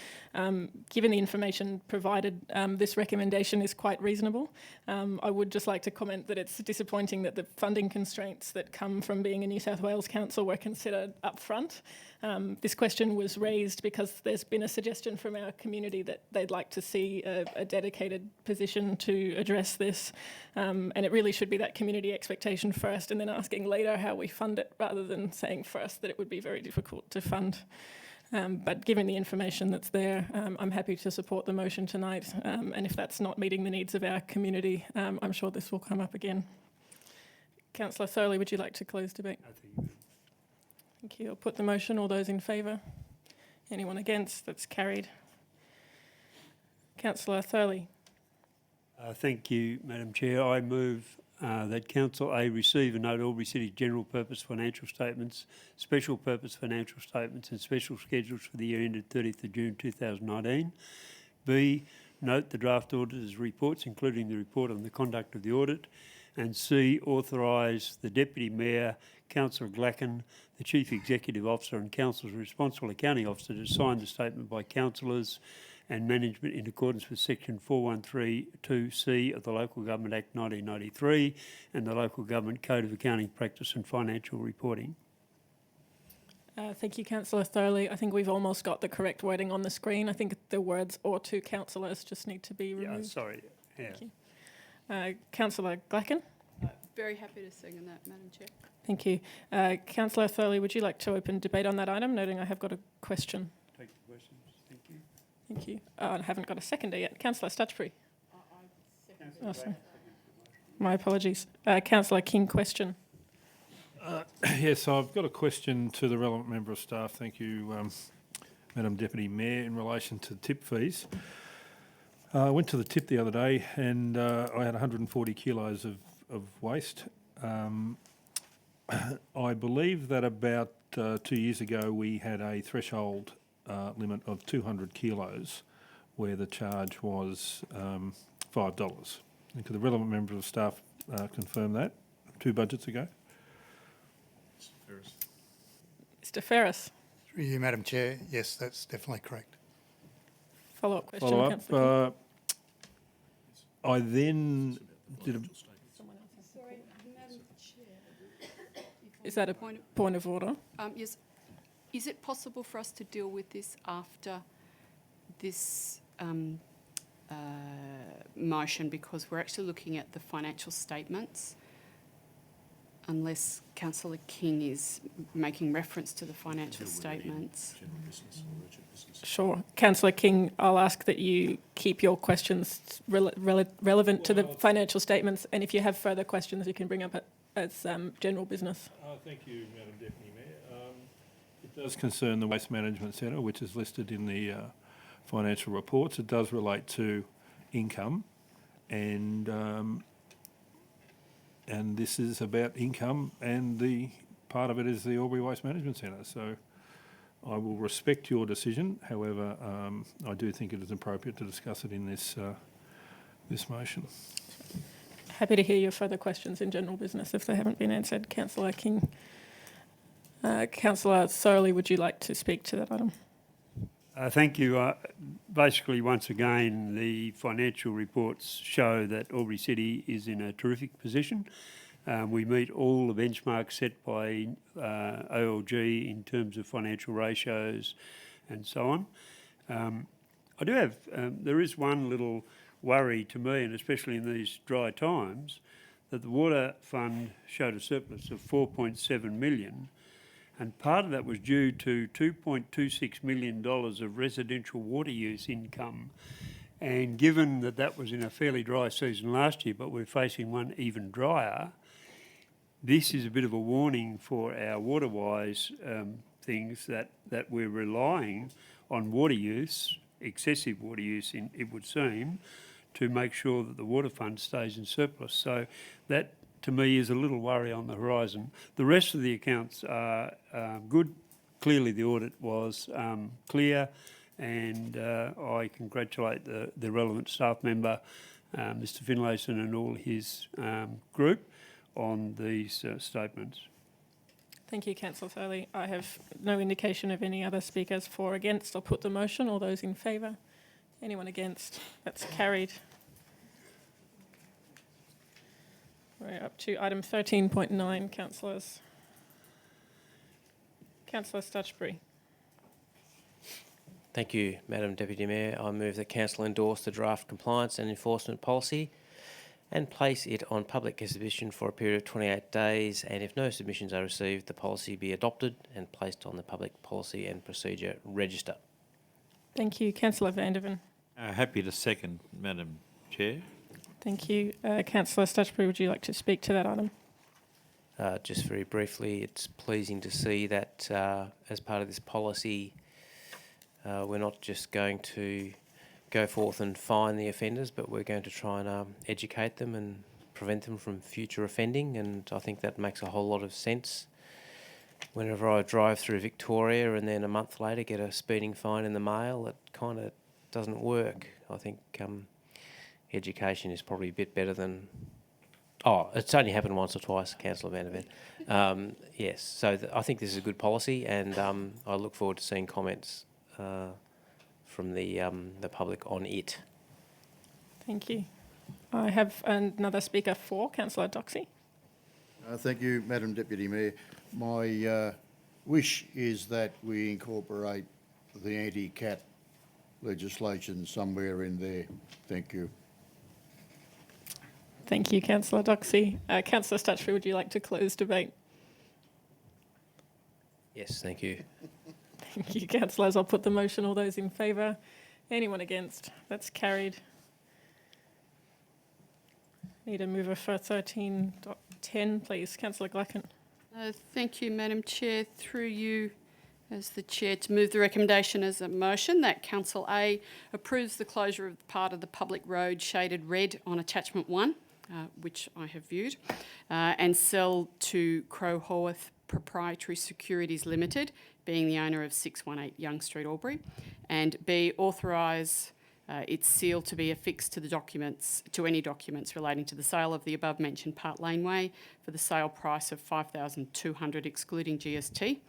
given the information provided, this recommendation is quite reasonable. I would just like to comment that it's disappointing that the funding constraints that come from being a New South Wales council were considered up front. This question was raised because there's been a suggestion from our community that they'd like to see a dedicated position to address this, and it really should be that community expectation first and then asking later how we fund it, rather than saying first that it would be very difficult to fund. But given the information that's there, I'm happy to support the motion tonight, and if that's not meeting the needs of our community, I'm sure this will come up again. Councillor Thorley, would you like to close debate? Thank you. I'll put the motion. All those in favour? Anyone against? That's carried. Councillor Thorley. Thank you, Madam Chair. I move that Council A, receive and note Albury City general purpose financial statements, special purpose financial statements and special schedules for the year ended 30th of June 2019. B, note the draft auditor's reports, including the report on the conduct of the audit. And C, authorise the Deputy Mayor, Councillor Glacken, the Chief Executive Officer and Council's responsible accounting officer to sign the statement by councillors and management in accordance with Section 4132C of the Local Government Act 1993 and the Local Government Code of Accounting Practice and Financial Reporting. Thank you, Councillor Thurley. I think we've almost got the correct wording on the screen. I think the words "or two councillors" just need to be removed. Yeah, sorry. Yeah. Thank you. Councillor Glacken? Very happy to second that, Madam Chair. Thank you. Councillor Thurley, would you like to open debate on that item, noting I have got a question? Take the questions. Thank you. Thank you. I haven't got a seconder yet. Councillor Stutchbury? Awesome. My apologies. Councillor King, question. Yes, I've got a question to the relevant member of staff. Thank you, Madam Deputy Mayor, in relation to tip fees. I went to the tip the other day and I had 140 kilos of waste. I believe that about 2 years ago we had a threshold limit of 200 kilos where the charge was $5. And could the relevant member of staff confirm that 2 budgets ago? Mr Ferris? Through you, Madam Chair. Yes, that's definitely correct. Follow-up question, Follow Councillor up. I then did a... Sorry, Madam Chair. Is that a point of order? Yes. Is it possible for us to deal with this after this motion, because we're actually looking at the financial statements, unless Councillor King is making reference to the financial statements? Sure. Councillor King, I'll ask that you keep your questions relevant to the financial statements, and if you have further questions, you can bring up as general business. Thank you, Madam Deputy Mayor. It does concern the Waste Management Centre, which is listed in the financial reports. It does relate to income, and this is about income, and the part of it is the Albury Waste Management Centre. So I will respect your decision. However, I do think it is appropriate to discuss it in this this motion. Happy to hear your further questions in general business if they haven't been answered. Councillor King. Councillor Thurley, would you like to speak to that item? Thank you. Basically, once again, the financial reports show that AlburyCity is in a terrific position. We meet all the benchmarks set by OLG in terms of financial ratios and so on. I do have, there is one little worry to me, and especially in these dry times, that the water fund showed a surplus of 4.7 million, and part of that was due to $2.26 million of residential water use income. And given that that was in a fairly dry season last year, but we're facing one even drier, this is a bit of a warning for our water-wise things that we're relying on water use, excessive water use, it would seem, to make sure that the water fund stays in surplus. So that, to me, is a little worry on the horizon. The rest of the accounts are good. Clearly the audit was clear, and I congratulate the relevant staff member, Mr Finlayson, and all his group on these statements. Thank you, Councillor Thurley. I have no indication of any other speakers for or against. I'll put the motion. All those in favour? Anyone against? That's carried. We're up to item 13.9, councillors. Councillor Stutchbury. Thank you, Madam Deputy Mayor. I move that Council endorse the draft compliance and enforcement policy and place it on public exhibition for a period of 28 days, and if no submissions are received, the policy be adopted and placed on the public policy and procedure register. Thank you. Councillor Vanderven. Happy to second, Madam Chair. Thank you. Councillor Stutchbury, would you like to speak to that item? Just very briefly, it's pleasing to see that as part of this policy, we're not just going to go forth and fine the offenders, but we're going to try and educate them and prevent them from future offending, and I think that makes a whole lot of sense. Whenever I drive through Victoria and then a month later get a speeding fine in the mail, it kind of doesn't work. I think education is probably a bit better than... Oh, it's only happened once or twice, Councillor Vanderven. Yes, so I think this is a good policy, and I look forward to seeing comments from the public on it. Thank you. I have another speaker for Councillor Doxey. Thank you, Madam Deputy Mayor. My wish is that we incorporate the anti-cat legislation somewhere in there. Thank you. Thank you, Councillor Doxey. Councillor Stutchbury, would you like to close debate? Yes, thank you. Thank you, councillors. I'll put the motion. All those in favour? Anyone against? That's carried. Need a mover for 13.10, please. Councillor Glacken. Thank you, Madam Chair. Through you as the Chair to move the recommendation as a motion that Council A approves the closure of part of the public road shaded red on attachment 1, which I have viewed, and sell to Crow Haworth Proprietary Securities Limited, being the owner of 618 Young Street, Albury, and B, authorise its seal to be affixed to the documents, to any documents relating to the sale of the above-mentioned part laneway for the sale price of $5,200 excluding GST.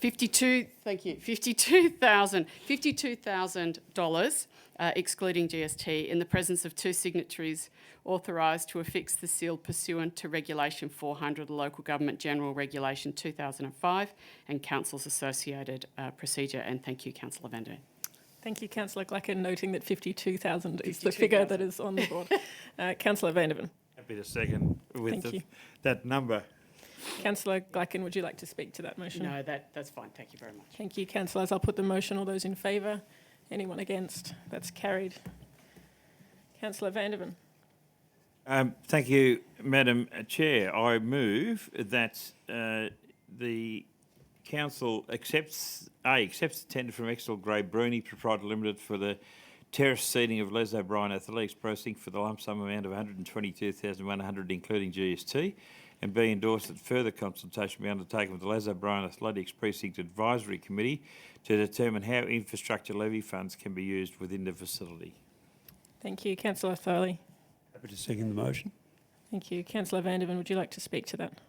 $52,000 excluding GST in the presence of 2 signatories authorised to affix the seal pursuant to Regulation 400, Local Government General Regulation 2005 and Council's associated procedure. And thank you, Councillor Van Der. Thank you, Councillor Glacken, noting that 52,000 is the figure that is on the board. Councillor Vandervan. Happy to second with Thank you. that number. Councillor Glacken, would you like to speak to that motion? No, that's fine. Thank you very much. Thank you, councillors. I'll put the motion. All those in favour? Anyone against? That's carried. Councillor Vandervan. Thank you, Madam Chair. I move that the Council accepts the tender from Exel Grey Bruni Proprietary Limited for the terrace seating of Les O'Brien Athletics Precinct for the lump sum amount of $122,100 including GST, and be endorsed that further consultation be undertaken with the Les O'Brien Athletics Precinct Advisory Committee to determine how infrastructure levy funds can be used within the facility. Thank you, Councillor Thorley. Happy to second the motion. Thank you, Councillor Vandervan. Would you like to speak to that?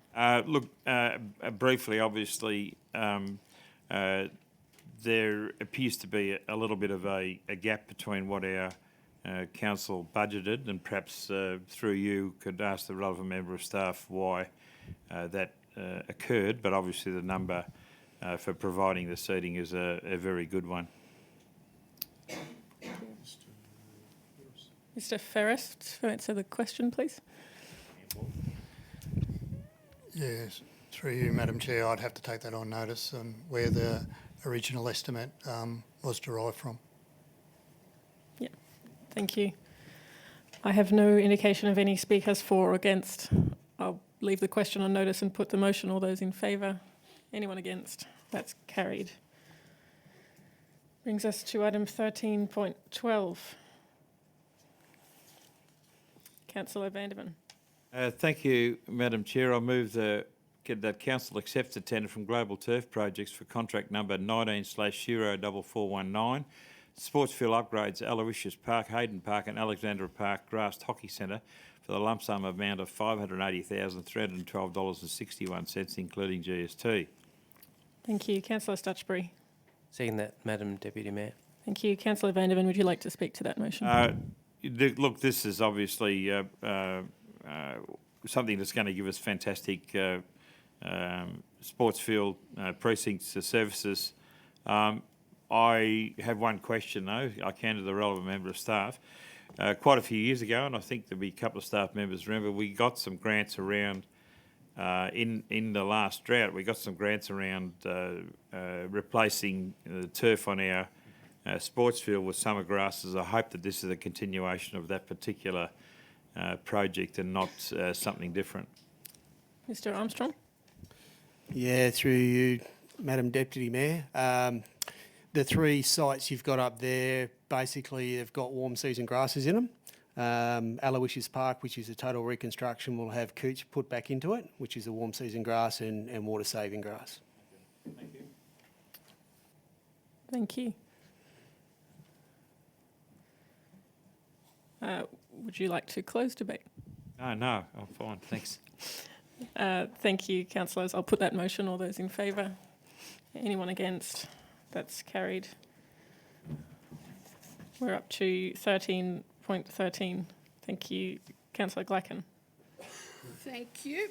Briefly, obviously, there appears to be a little bit of a gap between what our council budgeted, and perhaps through you could ask the relevant member of staff why that occurred, but obviously the number for providing the seating is a very good one. Mr Ferris, to answer the question, please. Yes, through you, Madam Chair, I'd have to take that on notice and where the original estimate was derived from. Yeah, thank you. I have no indication of any speakers for or against. I'll leave the question on notice and put the motion. All those in favour? Anyone against? That's carried. Brings us to item 13.12. Councillor Vandervan. Thank you, Madam Chair. I move that Council accepts the tender from Global Turf Projects for contract number 19/04419, Sportsfield upgrades Aloysius Park, Hayden Park and Alexandra Park Grassed Hockey Centre for the lump sum amount of $580,312.61, including GST. Thank you. Councillor Stutchbury. Second that, Madam Deputy Mayor. Thank you. Councillor Vandervan, would you like to speak to that motion? Look, this is obviously something that's going to give us fantastic sports field precincts services. I have one question though, I can to the relevant member of staff. Quite a few years ago, and I think there'll be a couple of staff members remember, we got some grants around, in the last drought, we got some grants around replacing the turf on our sports field with summer grasses. I hope that this is a continuation of that particular project and not something different. Mr Armstrong. Yeah, through you, Madam Deputy Mayor. The 3 sites you've got up there, basically they've got warm season grasses in them. Aloysius Park, which is a total reconstruction, will have cooch put back into it, which is a warm season grass and water saving grass. Thank you. Thank you. Would you like to close debate? No, I'm fine, thanks. Thank you, councillors. I'll put that motion. All those in favour? Anyone against? That's carried. We're up to 13.13. Thank you, Councillor Glacken. Thank you.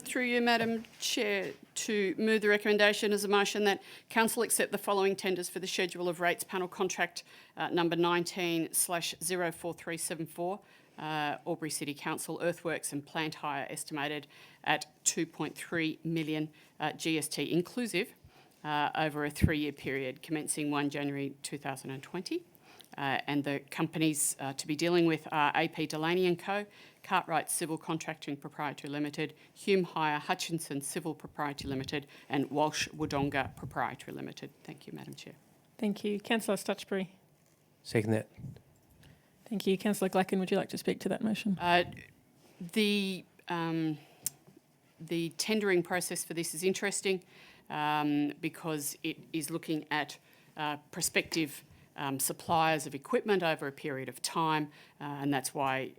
Through you, Madam Chair, to move the recommendation as a motion that Council accept the following tenders for the schedule of rates panel contract number 19/04374, Albury City Council earthworks and plant hire estimated at 2.3 million GST inclusive over a 3-year period commencing 1 January 2020. And the companies to be dealing with are AP Delaney & Co, Cartwright Civil Contracting Proprietary Limited, Hume Hire Hutchinson Civil Proprietary Limited and Walsh Wodonga Proprietary Limited. Thank you, Madam Chair. Thank you. Councillor Stutchbury. Second that. Thank you. Councillor Glacken, would you like to speak to that motion? The tendering process for this is interesting because it is looking at prospective suppliers of equipment over a period of time, and that's why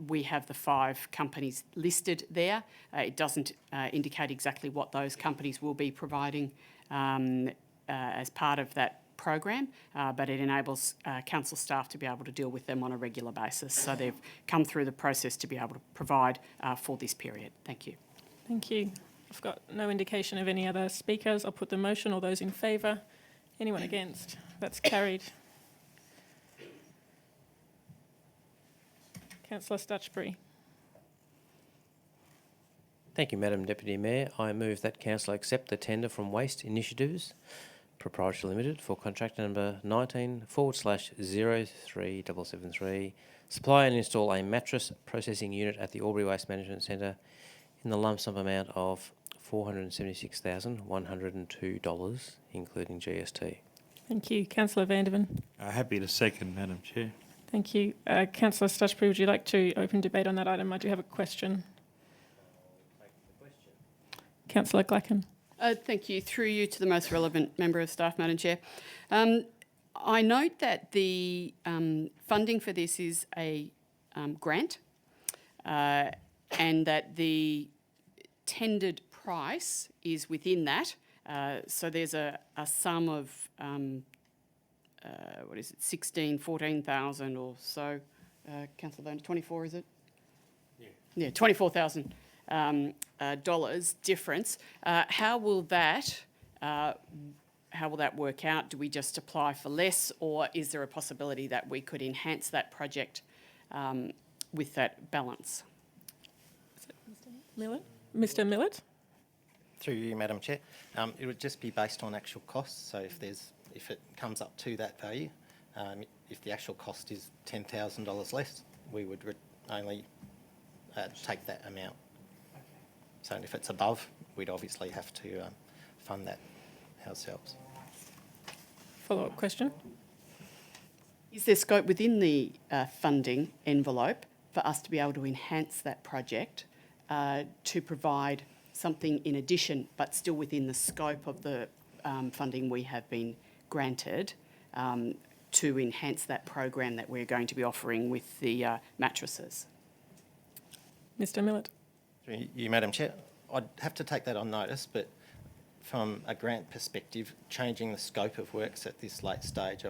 we have the 5 companies listed there. It doesn't indicate exactly what those companies will be providing as part of that program, but it enables council staff to be able to deal with them on a regular basis. So they've come through the process to be able to provide for this period. Thank you. Thank you. I've got no indication of any other speakers. I'll put the motion. All those in favour? Anyone against? That's carried. Councillor Stutchbury. Thank you, Madam Deputy Mayor. I move that Council accept the tender from Waste Initiatives Proprietary Limited for contract number 19/03773, supply and install a mattress processing unit at the Albury Waste Management Centre in the lump sum amount of $476,102, including GST. Thank you. Councillor Vandervan. Happy to second, Madam Chair. Thank you. Councillor Stutchbury, would you like to open debate on that item? I do have a question. Councillor Glacken. Thank you. Through you to the most relevant member of staff, Madam Chair. I note that the funding for this is a grant and that the tendered price is within that. So there's a sum of, 14,000 or so. Councillor Van, 24 is it? Yeah, $24,000 dollars difference. How will that work out? Do we just apply for less, or is there a possibility that we could enhance that project with that balance? Mr. Millett? Through you, Madam Chair. It would just be based on actual costs. So if it comes up to that value, if the actual cost is $10,000 less, we would only take that amount. Okay. So if it's above, we'd obviously have to fund that ourselves. Follow-up question. Is there scope within the funding envelope for us to be able to enhance that project to provide something in addition, but still within the scope of the funding we have been granted to enhance that program that we're going to be offering with the mattresses? Mr. Millett. You, Madam Chair, I'd have to take that on notice, but from a grant perspective, changing the scope of works at this late stage,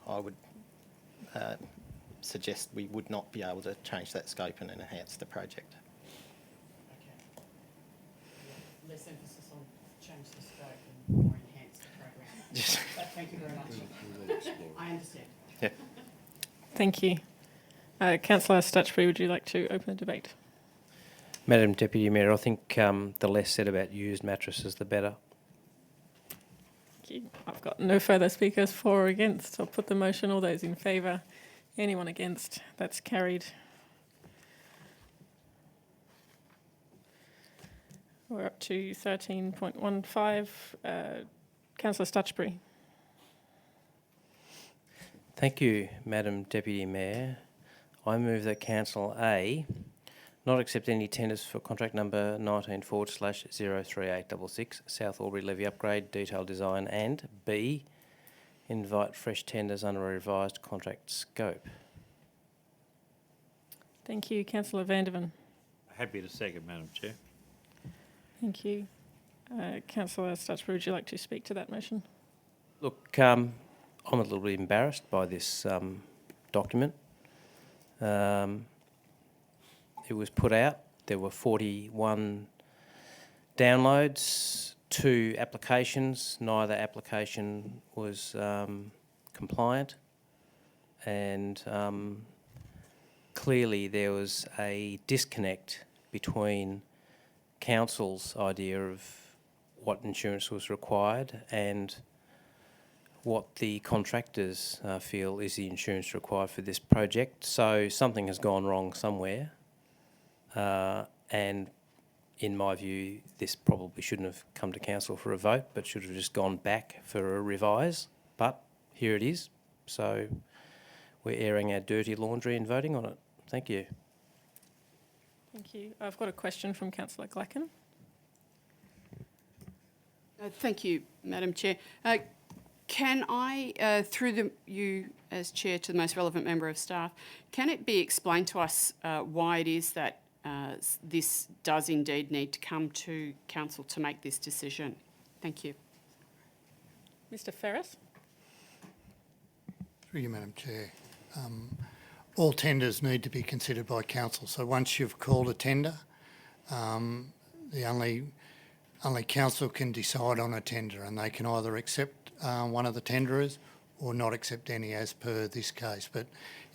I would suggest we would not be able to change that scope and enhance the project. Okay. Less emphasis on change the scope and more enhance the program. But thank you very much. I understand. Yeah. Thank you. Councillor Stutchbury, would you like to open the debate? Madam Deputy Mayor, I think the less said about used mattresses, the better. Thank you. I've got no further speakers for or against. I'll put the motion. All those in favour? Anyone against? That's carried. We're up to 13.15. Councillor Stutchbury. Thank you, Madam Deputy Mayor. I move that Council A not accept any tenders for contract number 19/03866, South Albury Levy Upgrade, Detail Design, and B, invite fresh tenders under a revised contract scope. Thank you. Councillor Vandervan. Happy to second, Madam Chair. Thank you. Councillor Stutchbury, would you like to speak to that motion? Look, I'm a little bit embarrassed by this document. It was put out. There were 41 downloads, 2 applications. Neither application was compliant, and clearly there was a disconnect between council's idea of what insurance was required and what the contractors feel is the insurance required for this project. So something has gone wrong somewhere, and in my view, this probably shouldn't have come to council for a vote, but should have just gone back for a revise. But here it is. So we're airing our dirty laundry and voting on it. Thank you. Thank you. I've got a question from Councillor Glacken. Thank you, Madam Chair. Can I, through you as Chair to the most relevant member of staff, can it be explained to us why it is that this does indeed need to come to council to make this decision? Thank you. Mr Ferris. Through you, Madam Chair. All tenders need to be considered by council. So once you've called a tender, the only council can decide on a tender, and they can either accept one of the tenderers or not accept any, as per this case. But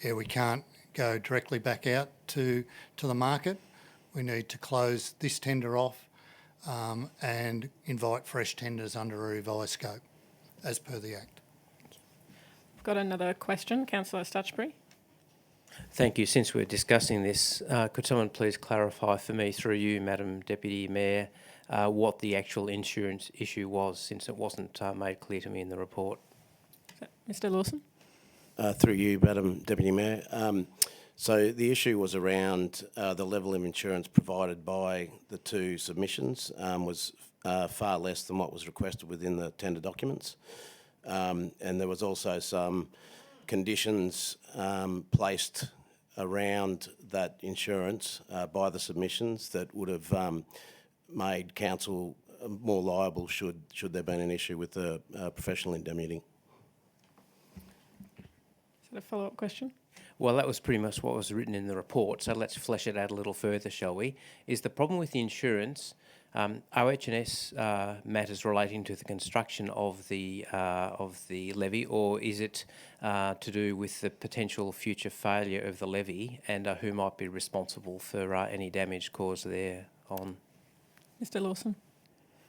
yeah, we can't go directly back out to the market. We need to close this tender off and invite fresh tenders under a revised scope, as per the Act. I've got another question. Councillor Stutchbury. Thank you. Since we're discussing this, could someone please clarify for me, through you, Madam Deputy Mayor, what the actual insurance issue was, since it wasn't made clear to me in the report? Mr Lawson. Through you, Madam Deputy Mayor. So the issue was around the level of insurance provided by the 2 submissions was far less than what was requested within the tender documents. And there was also some conditions placed around that insurance by the submissions that would have made council more liable should there been an issue with the professional indemnity. Is that a follow-up question? Well, that was pretty much what was written in the report, so let's flesh it out a little further, shall we? Is the problem with the insurance OH&S matters relating to the construction of the levy, or is it to do with the potential future failure of the levy and who might be responsible for any damage caused thereon? Mr Lawson.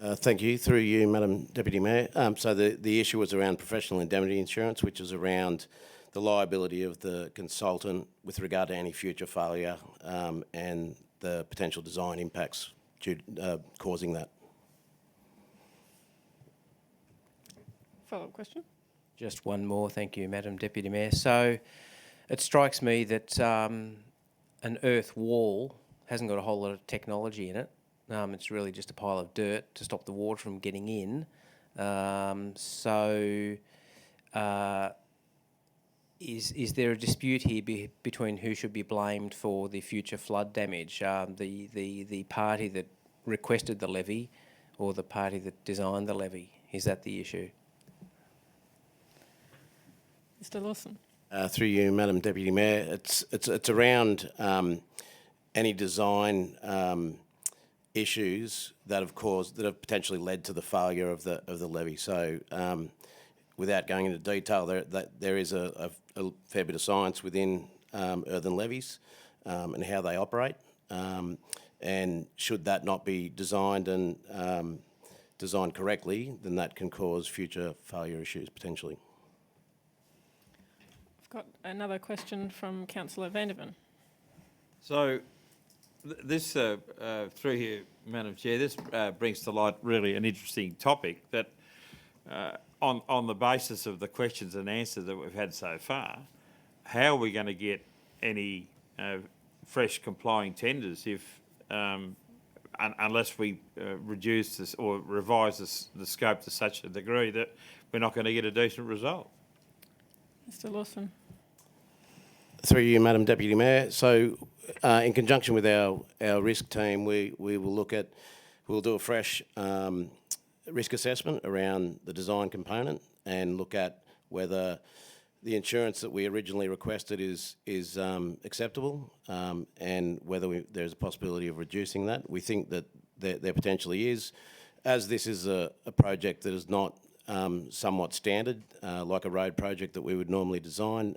Thank you. Through you, Madam Deputy Mayor. So the issue was around professional indemnity insurance, which is around the liability of the consultant with regard to any future failure and the potential design impacts causing that. Follow-up question. Just one more, thank you, Madam Deputy Mayor. So it strikes me that an earth wall hasn't got a whole lot of technology in it. It's really just a pile of dirt to stop the water from getting in. Is there a dispute here between who should be blamed for the future flood damage? The party that requested the levy or the party that designed the levy? Is that the issue? Mr Lawson. Through you, Madam Deputy Mayor, it's around any design issues that have potentially led to the failure of the levy. So, without going into detail, there is a fair bit of science within earthen levies and how they operate. And should that not be designed and designed correctly, then that can cause future failure issues potentially. I've got another question from Councillor Vandervan. So this, through you, Madam Chair, this brings to light really an interesting topic that on the basis of the questions and answers that we've had so far, how are we going to get any fresh complying tenders if unless we reduce this or revise the scope to such a degree that we're not going to get a decent result? Mr Lawson. Through you, Madam Deputy Mayor. So, in conjunction with our risk team, we'll do a fresh risk assessment around the design component and look at whether the insurance that we originally requested is acceptable, and whether there's a possibility of reducing that. We think that there potentially is, as this is a project that is not somewhat standard, like a road project that we would normally design.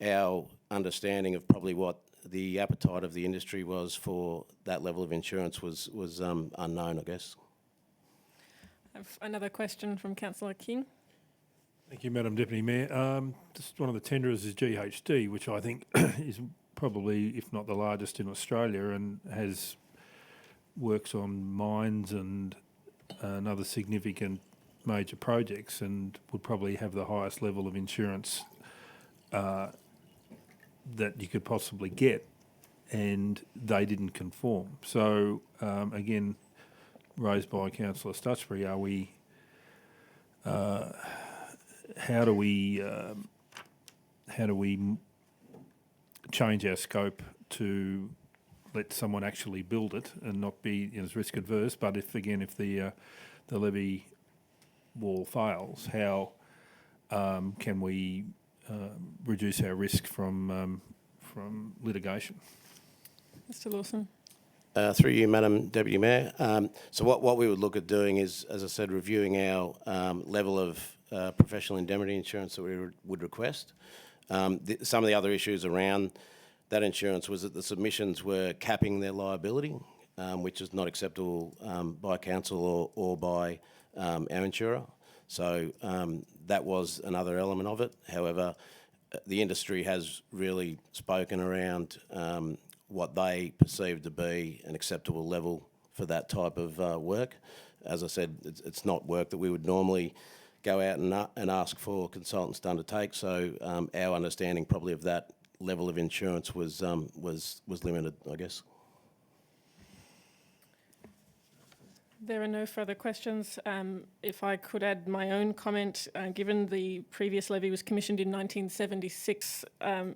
Our understanding of probably what the appetite of the industry was for that level of insurance was unknown, I guess. I have another question from Councillor King. Thank you, Madam Deputy Mayor. Just one of the tenderers is GHD, which I think is probably, if not the largest in Australia, and works on mines and other significant major projects, and would probably have the highest level of insurance that you could possibly get, and they didn't conform. So again, raised by Councillor Stutchbury, are we? How do we change our scope to let someone actually build it and not be as risk adverse? But if the levee wall fails, how can we reduce our risk from litigation? Mr. Lawson. Through you, Madam Deputy Mayor. So what we would look at doing is, as I said, reviewing our level of professional indemnity insurance that we would request. Some of the other issues around that insurance was that the submissions were capping their liability, which is not acceptable by council or by our insurer. So that was another element of it. However, the industry has really spoken around what they perceive to be an acceptable level for that type of work. As I said, it's not work that we would normally go out and ask for consultants to undertake. So our understanding probably of that level of insurance was limited, I guess. There are no further questions. If I could add my own comment, given the previous levy was commissioned in 1976,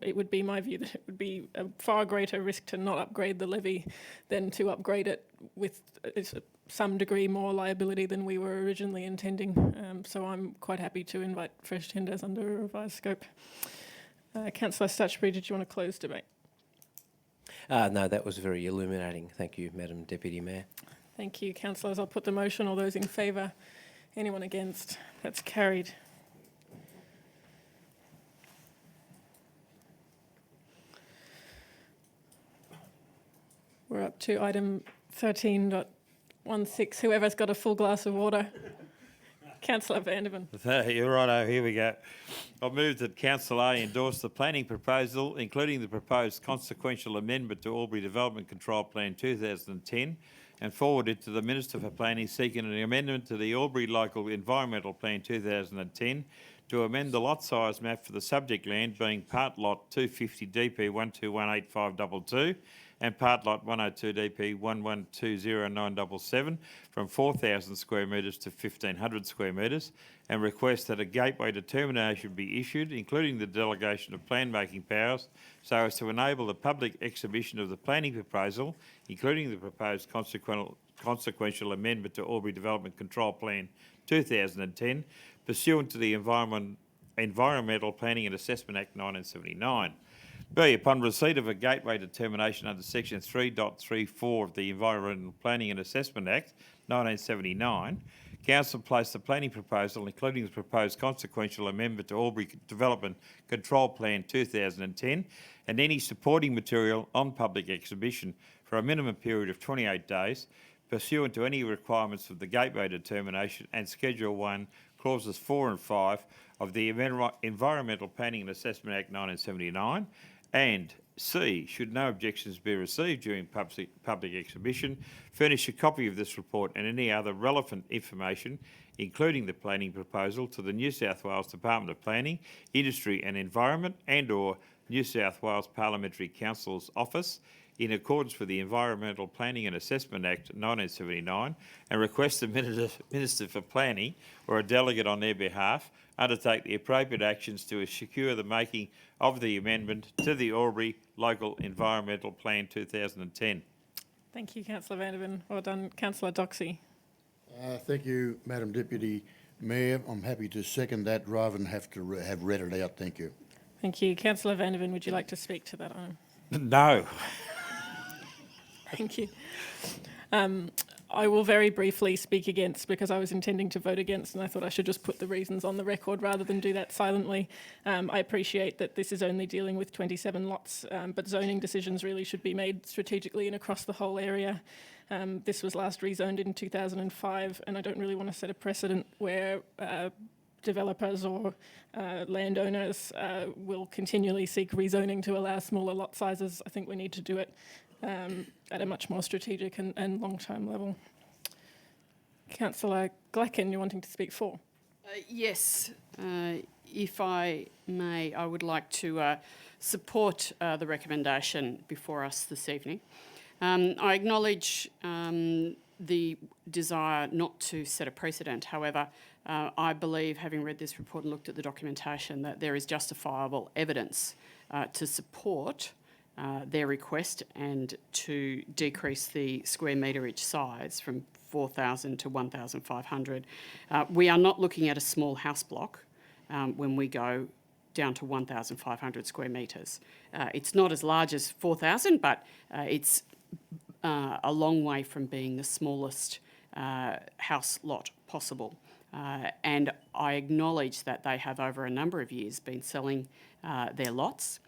it would be my view that it would be a far greater risk to not upgrade the levy than to upgrade it with some degree more liability than we were originally intending. So I'm quite happy to invite fresh tenders under a revised scope. Councillor Stutchbury, did you want to close debate? No, that was very illuminating. Thank you, Madam Deputy Mayor. Thank you, councillors. I'll put the motion. All those in favour? Anyone against? That's carried. We're up to item 13.16. Whoever's got a full glass of water. Councillor Vanderman. You're right. Here we go. I move that Council A endorse the planning proposal, including the proposed consequential amendment to Albury Development Control Plan 2010, and forward it to the Minister for Planning seeking an amendment to the Albury Local Environmental Plan 2010 to amend the lot size map for the subject land being part lot 250 DP 1218522 and part lot 102 DP 1120977 from 4,000 square metres to 1,500 square metres, and request that a gateway determination be issued, including the delegation of plan-making powers, so as to enable the public exhibition of the planning proposal, including the proposed consequential amendment to Albury Development Control Plan 2010, pursuant to the Environmental Planning and Assessment Act 1979. B, upon receipt of a gateway determination under section 3.34 of the Environmental Planning and Assessment Act 1979, Council place the planning proposal, including the proposed consequential amendment to Albury Development Control Plan 2010 and any supporting material on public exhibition for a minimum period of 28 days, pursuant to any requirements of the gateway determination and Schedule 1, Clauses 4 and 5 of the Environmental Planning and Assessment Act 1979, and C, should no objections be received during public exhibition, furnish a copy of this report and any other relevant information, including the planning proposal, to the New South Wales Department of Planning, Industry and Environment and/or New South Wales Parliamentary Council's Office, in accordance with the Environmental Planning and Assessment Act 1979, and request the Minister for Planning or a delegate on their behalf undertake the appropriate actions to secure the making of the amendment to the Albury Local Environmental Plan 2010. Thank you, Councillor Vanderman. Well done. Councillor Doxey. Thank you, Madam Deputy Mayor, I'm happy to second that rather than have to have read it out. Thank you. Thank you. Councillor Vanderven, would you like to speak to that item? No. Thank you. I will very briefly speak against because I was intending to vote against and I thought I should just put the reasons on the record rather than do that silently. I appreciate that this is only dealing with 27 lots, but zoning decisions really should be made strategically and across the whole area. This was last rezoned in 2005 and I don't really want to set a precedent where developers or landowners will continually seek rezoning to allow smaller lot sizes. I think we need to do it at a much more strategic and long-term level. Councillor Glacken, you're wanting to speak for? Yes, if I may, I would like to support the recommendation before us this evening. I acknowledge the desire not to set a precedent. However, I believe, having read this report and looked at the documentation, that there is justifiable evidence to support their request and to decrease the square meterage size from 4,000 to 1,500. We are not looking at a small house block when we go down to 1,500 square metres. It's not as large as 4,000, but it's a long way from being the smallest house lot possible. And I acknowledge that they have over a number of years been selling their lots.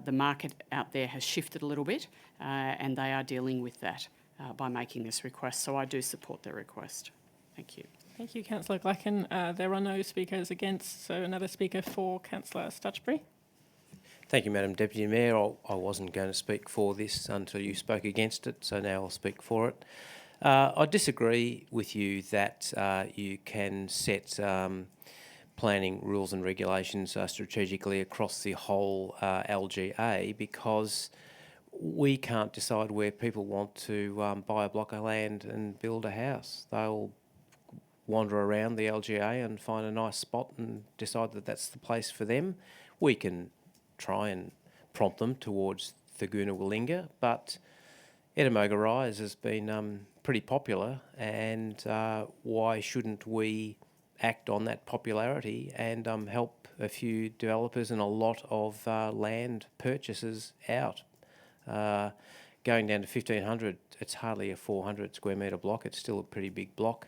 The market out there has shifted a little bit and they are dealing with that by making this request. So I do support their request. Thank you. Thank you, Councillor Glacken. There are no speakers against, so another speaker for Councillor Stutchbury. Thank you, Madam Deputy Mayor. I wasn't going to speak for this until you spoke against it, so now I'll speak for it. I disagree with you that you can set planning rules and regulations strategically across the whole LGA because we can't decide where people want to buy a block of land and build a house. They'll wander around the LGA and find a nice spot and decide that that's the place for them. We can try and prompt them towards Thurgoona Willinga, but Edamoga Rise has been pretty popular, and why shouldn't we act on that popularity and help a few developers and a lot of land purchases out? Going down to 1,500, it's hardly a 400 square metre block. It's still a pretty big block.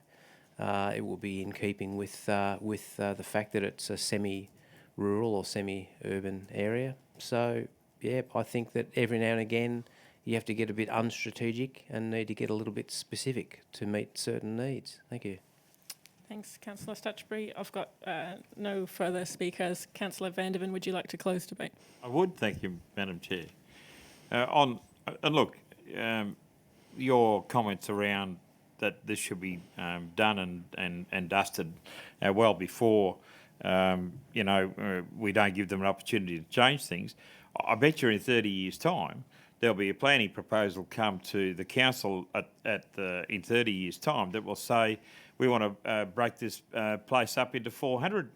It will be in keeping with the fact that it's a semi-rural or semi-urban area. So, yeah, I think that every now and again you have to get a bit unstrategic and need to get a little bit specific to meet certain needs. Thank you. Thanks, Councillor Stutchbury. I've got no further speakers. Councillor Vanderven, would you like to close debate? I would, thank you, Madam Chair. And look, your comments around that this should be done and dusted well before, we don't give them an opportunity to change things. I bet you in 30 years' time, there'll be a planning proposal come to the council in 30 years' time that will say, we want to break this place up into 400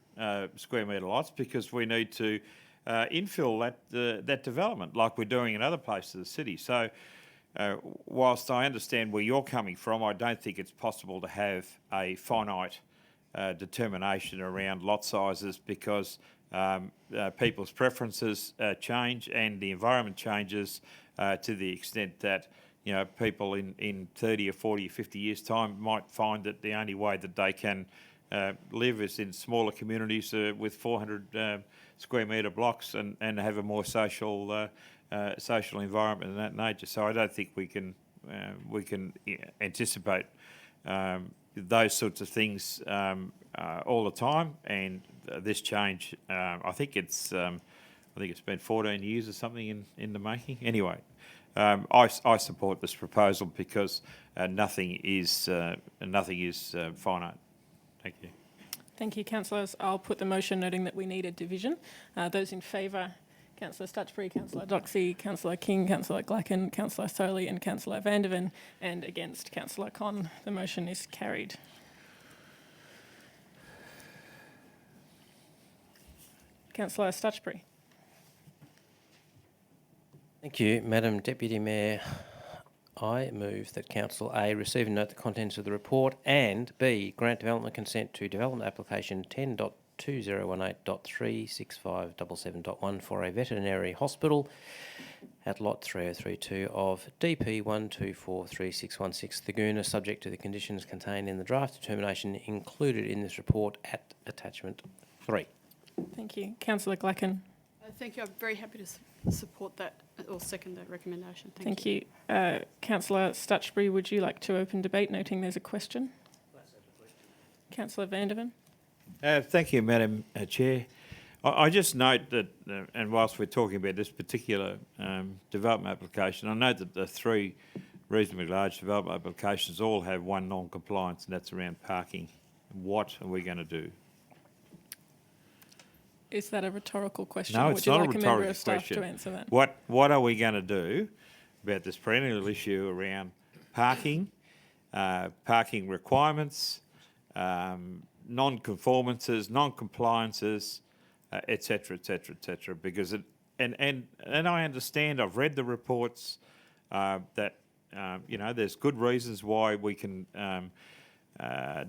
square metre lots because we need to infill that development like we're doing in other places of the city. So whilst I understand where you're coming from, I don't think it's possible to have a finite determination around lot sizes because people's preferences change and the environment changes to the extent that people in 30 or 40 or 50 years' time might find that the only way that they can live is in smaller communities with 400 square metre blocks and have a more social environment of that nature. So I don't think we can anticipate those sorts of things all the time. And this change, I think it's been 14 years or something in the making. Anyway. I support this proposal because nothing is finite. Thank you. Thank you, councillors. I'll put the motion noting that we need a division. Those in favour, Councillor Stutchbury, Councillor Doxey, Councillor King, Councillor Glacken, Councillor Soley and Councillor Vanderven, and against Councillor Con. The motion is carried. Councillor Stutchbury. Thank you, Madam Deputy Mayor. I move that Council A receive and note the contents of the report, and B, grant development consent to development application 10.2018.36577.1 for a veterinary hospital at lot 3032 of DP 1243616 Thaguna, subject to the conditions contained in the draft determination included in this report at attachment 3. Thank you. Councillor Glacken. Thank you. I'm very happy to support that or second that recommendation. Thank you. Councillor Stutchbury, would you like to open debate, noting there's a question? Councillor Vandervan. Thank you, Madam Chair. I just note that, and whilst we're talking about this particular development application, I note that the 3 reasonably large development applications all have one non-compliance, and that's around parking. What are we going to do? Is that a rhetorical question? No, or it's would you not like a a member rhetorical of staff question. to answer that? What are we going to do about this perennial issue around parking, parking requirements, non-conformances, non-compliances, et cetera, et cetera, et cetera? Because and I understand, I've read the reports that you know, there's good reasons why we can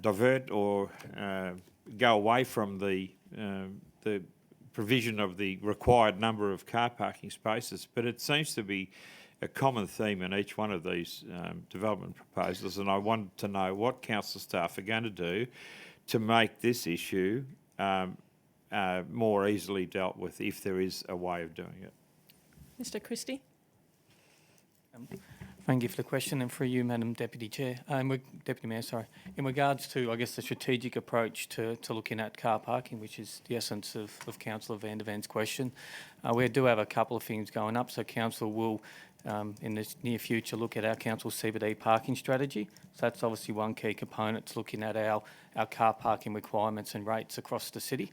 divert or go away from the provision of the required number of car parking spaces, but it seems to be a common theme in each one of these development proposals, and I want to know what council staff are going to do to make this issue more easily dealt with, if there is a way of doing it. Mr Christie. Thank you for the question, and for you, Madam Deputy Chair, Deputy Mayor, sorry. In regards to, I guess, the strategic approach to looking at car parking, which is the essence of Councillor Vandervan's question, we do have a couple of things going up. So Council will, in the near future, look at our council CBD parking strategy. So that's obviously one key component to looking at our car parking requirements and rates across the city.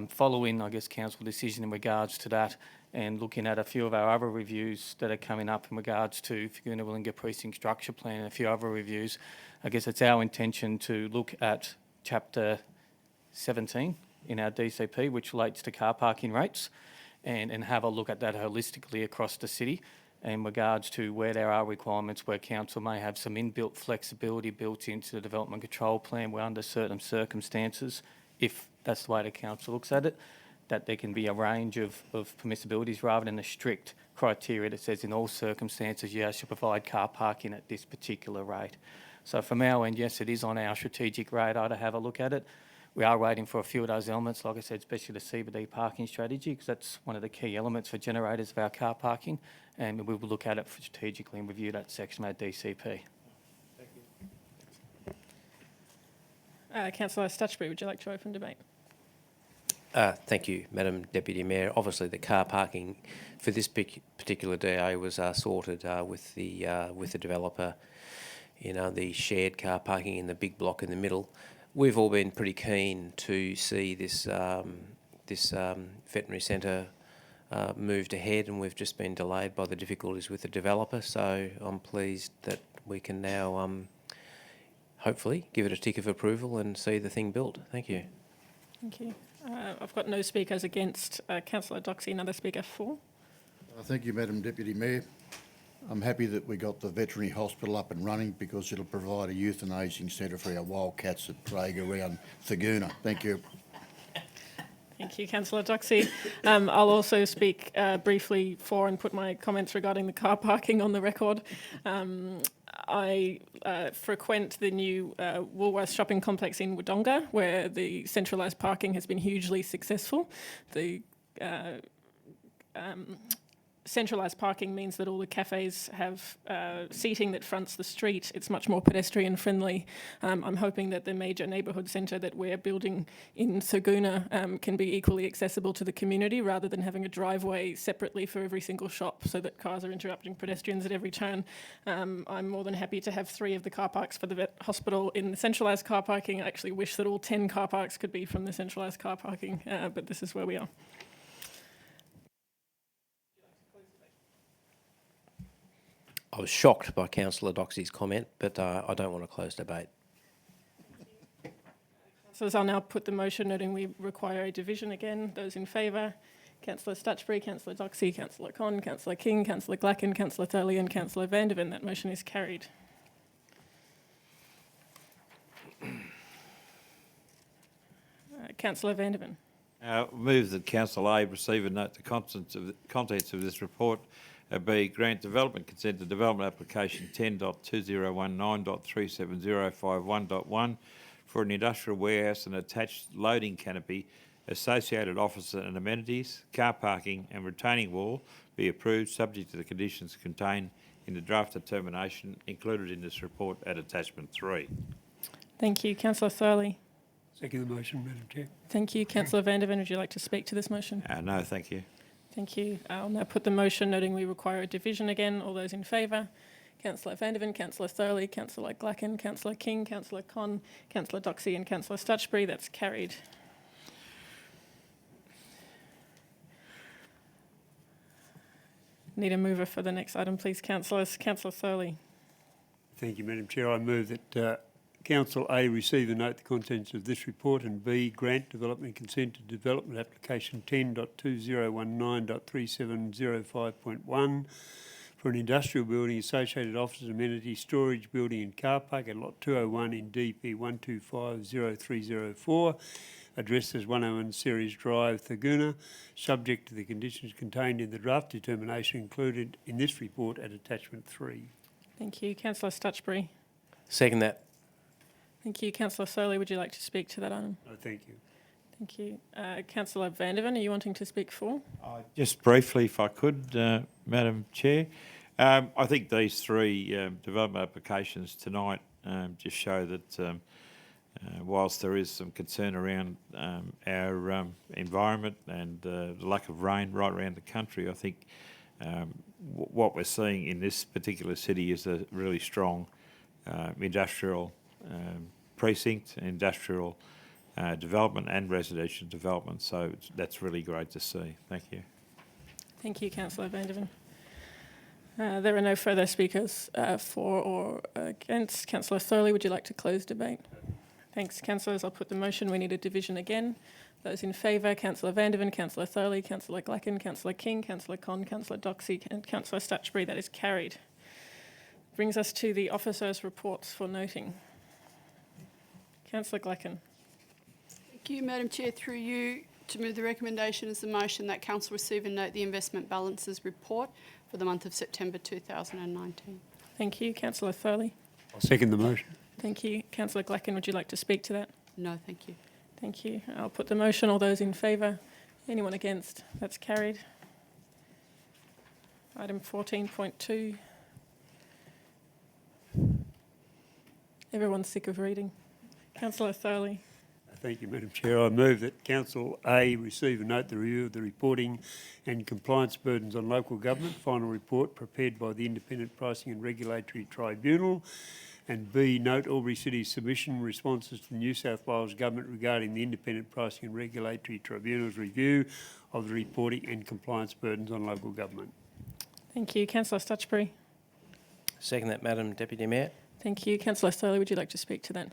Following, I guess, council decision in regards to that, and looking at a few of our other reviews that are coming up in regards to Thaguna-Willinga Precinct Structure Plan and a few other reviews, I guess it's our intention to look at Chapter 17 in our DCP, which relates to car parking rates, and have a look at that holistically across the city in regards to where there are requirements where council may have some inbuilt flexibility built into the development control plan where under certain circumstances, if that's the way the council looks at it, that there can be a range of permissibilities rather than a strict criteria that says in all circumstances you should provide car parking at this particular rate. So from our end, yes, it is on our strategic radar to have a look at it. We are waiting for a few of those elements, like I said, especially the CBD parking strategy, because that's one of the key elements for generators of our car parking, and we will look at it strategically and review that section of our DCP. Councillor Stutchbury, would you like to open debate? Thank you, Madam Deputy Mayor. Obviously, the car parking for this particular DA was sorted with the developer. You know, the shared car parking in the big block in the middle. We've all been pretty keen to see this veterinary centre moved ahead, and we've just been delayed by the difficulties with the developer. So I'm pleased that we can now hopefully give it a tick of approval and see the thing built. Thank you. Thank you. I've got no speakers against. Councillor Doxey, another speaker for. Thank you, Madam Deputy Mayor. I'm happy that we got the veterinary hospital up and running because it'll provide a euthanasing centre for our wildcats that plague around Thaguna. Thank you. Thank you, Councillor Doxey. I'll also speak briefly for and put my comments regarding the car parking on the record. I frequent the new Woolworths shopping complex in Wodonga, where the centralised parking has been hugely successful. The centralised parking means that all the cafes have seating that fronts the street. It's much more pedestrian friendly. I'm hoping that the major neighbourhood centre that we're building in Thaguna can be equally accessible to the community rather than having a driveway separately for every single shop so that cars are interrupting pedestrians at every turn. I'm more than happy to have 3 of the car parks for the vet hospital in the centralised car parking. I actually wish that all 10 car parks could be from the centralised car parking, but this is where we are. I was shocked by Councillor Doxey's comment, but I don't want to close debate. So I'll now put the motion noting we require a division again. Those in favour? Councillor Stutchbury, Councillor Doxey, Councillor Con, Councillor King, Councillor Glacken, Councillor Thurley and Councillor Vanderven. That motion is carried. Councillor Vanderven. Move that Council A receive and note the contents of this report. B, grant development consent to development application 10.2019.37051.1 for an industrial warehouse and attached loading canopy, associated office and amenities, car parking and retaining wall be approved subject to the conditions contained in the draft determination included in this report at attachment 3. Thank you. Councillor Thurley. Second the motion, Madam Chair. Thank you. Councillor Vanderven, would you like to speak to this motion? No, thank you. Thank you. I'll now put the motion, noting we require a division again. All those in favour? Councillor Vanderven, Councillor Thurley, Councillor Glacken, Councillor King, Councillor Con, Councillor Doxey and Councillor Stutchbury. That's carried. Need a mover for the next item, please, councillors. Councillor Thurley. Thank you, Madam Chair. I move that Council A receive and note the contents of this report, and B, grant development consent to development application 10.2019.3705.1 for an industrial building, associated offices, amenities, storage building and car park at lot 201 in DP 1250304, addressed as 101 Series Drive, Thurgoona, subject to the conditions contained in the draft determination included in this report at attachment 3. Thank you. Councillor Stutchbury. Second that. Thank you. Councillor Thurley, would you like to speak to that item? No, thank you. Thank you. Councillor Vanderven, are you wanting to speak for? Just briefly, if I could, Madam Chair. I think these three development applications tonight just show that whilst there is some concern around our environment and the lack of rain right around the country, I think what we're seeing in this particular city is a really strong industrial precinct, industrial development and residential development. So that's really great to see. Thank you. Thank you, Councillor Vanderven. There are no further speakers for or against. Councillor Thurley, would you like to close debate? Thanks, councillors. I'll put the motion. We need a division again. Those in favour, Councillor Vanderven, Councillor Thurley, Councillor Glacken, Councillor King, Councillor Con, Councillor Doxey and Councillor Stutchbury. That is carried. Brings us to the officers' reports for noting. Councillor Glacken. Thank you, Madam Chair. Through you, to move the recommendation as the motion that Council receive and note the investment balances report for the month of September 2019. Thank you. Councillor Thurley. I'll second the motion. Thank you. Councillor Glacken, would you like to speak to that? No, thank you. Thank you. I'll put the motion. All those in favour? Anyone against? That's carried. Item 14.2. Everyone's sick of reading. Councillor Thurley. Thank you, Madam Chair. I move that Council A receive and note the review of the reporting and compliance burdens on local government, final report prepared by the Independent Pricing and Regulatory Tribunal, and B, note AlburyCity's submission responses to the New South Wales Government regarding the Independent Pricing and Regulatory Tribunal's review of the reporting and compliance burdens on local government. Thank you. Councillor Stutchbury. Second that, Madam Deputy Mayor. Thank you. Councillor Thurley, would you like to speak to that?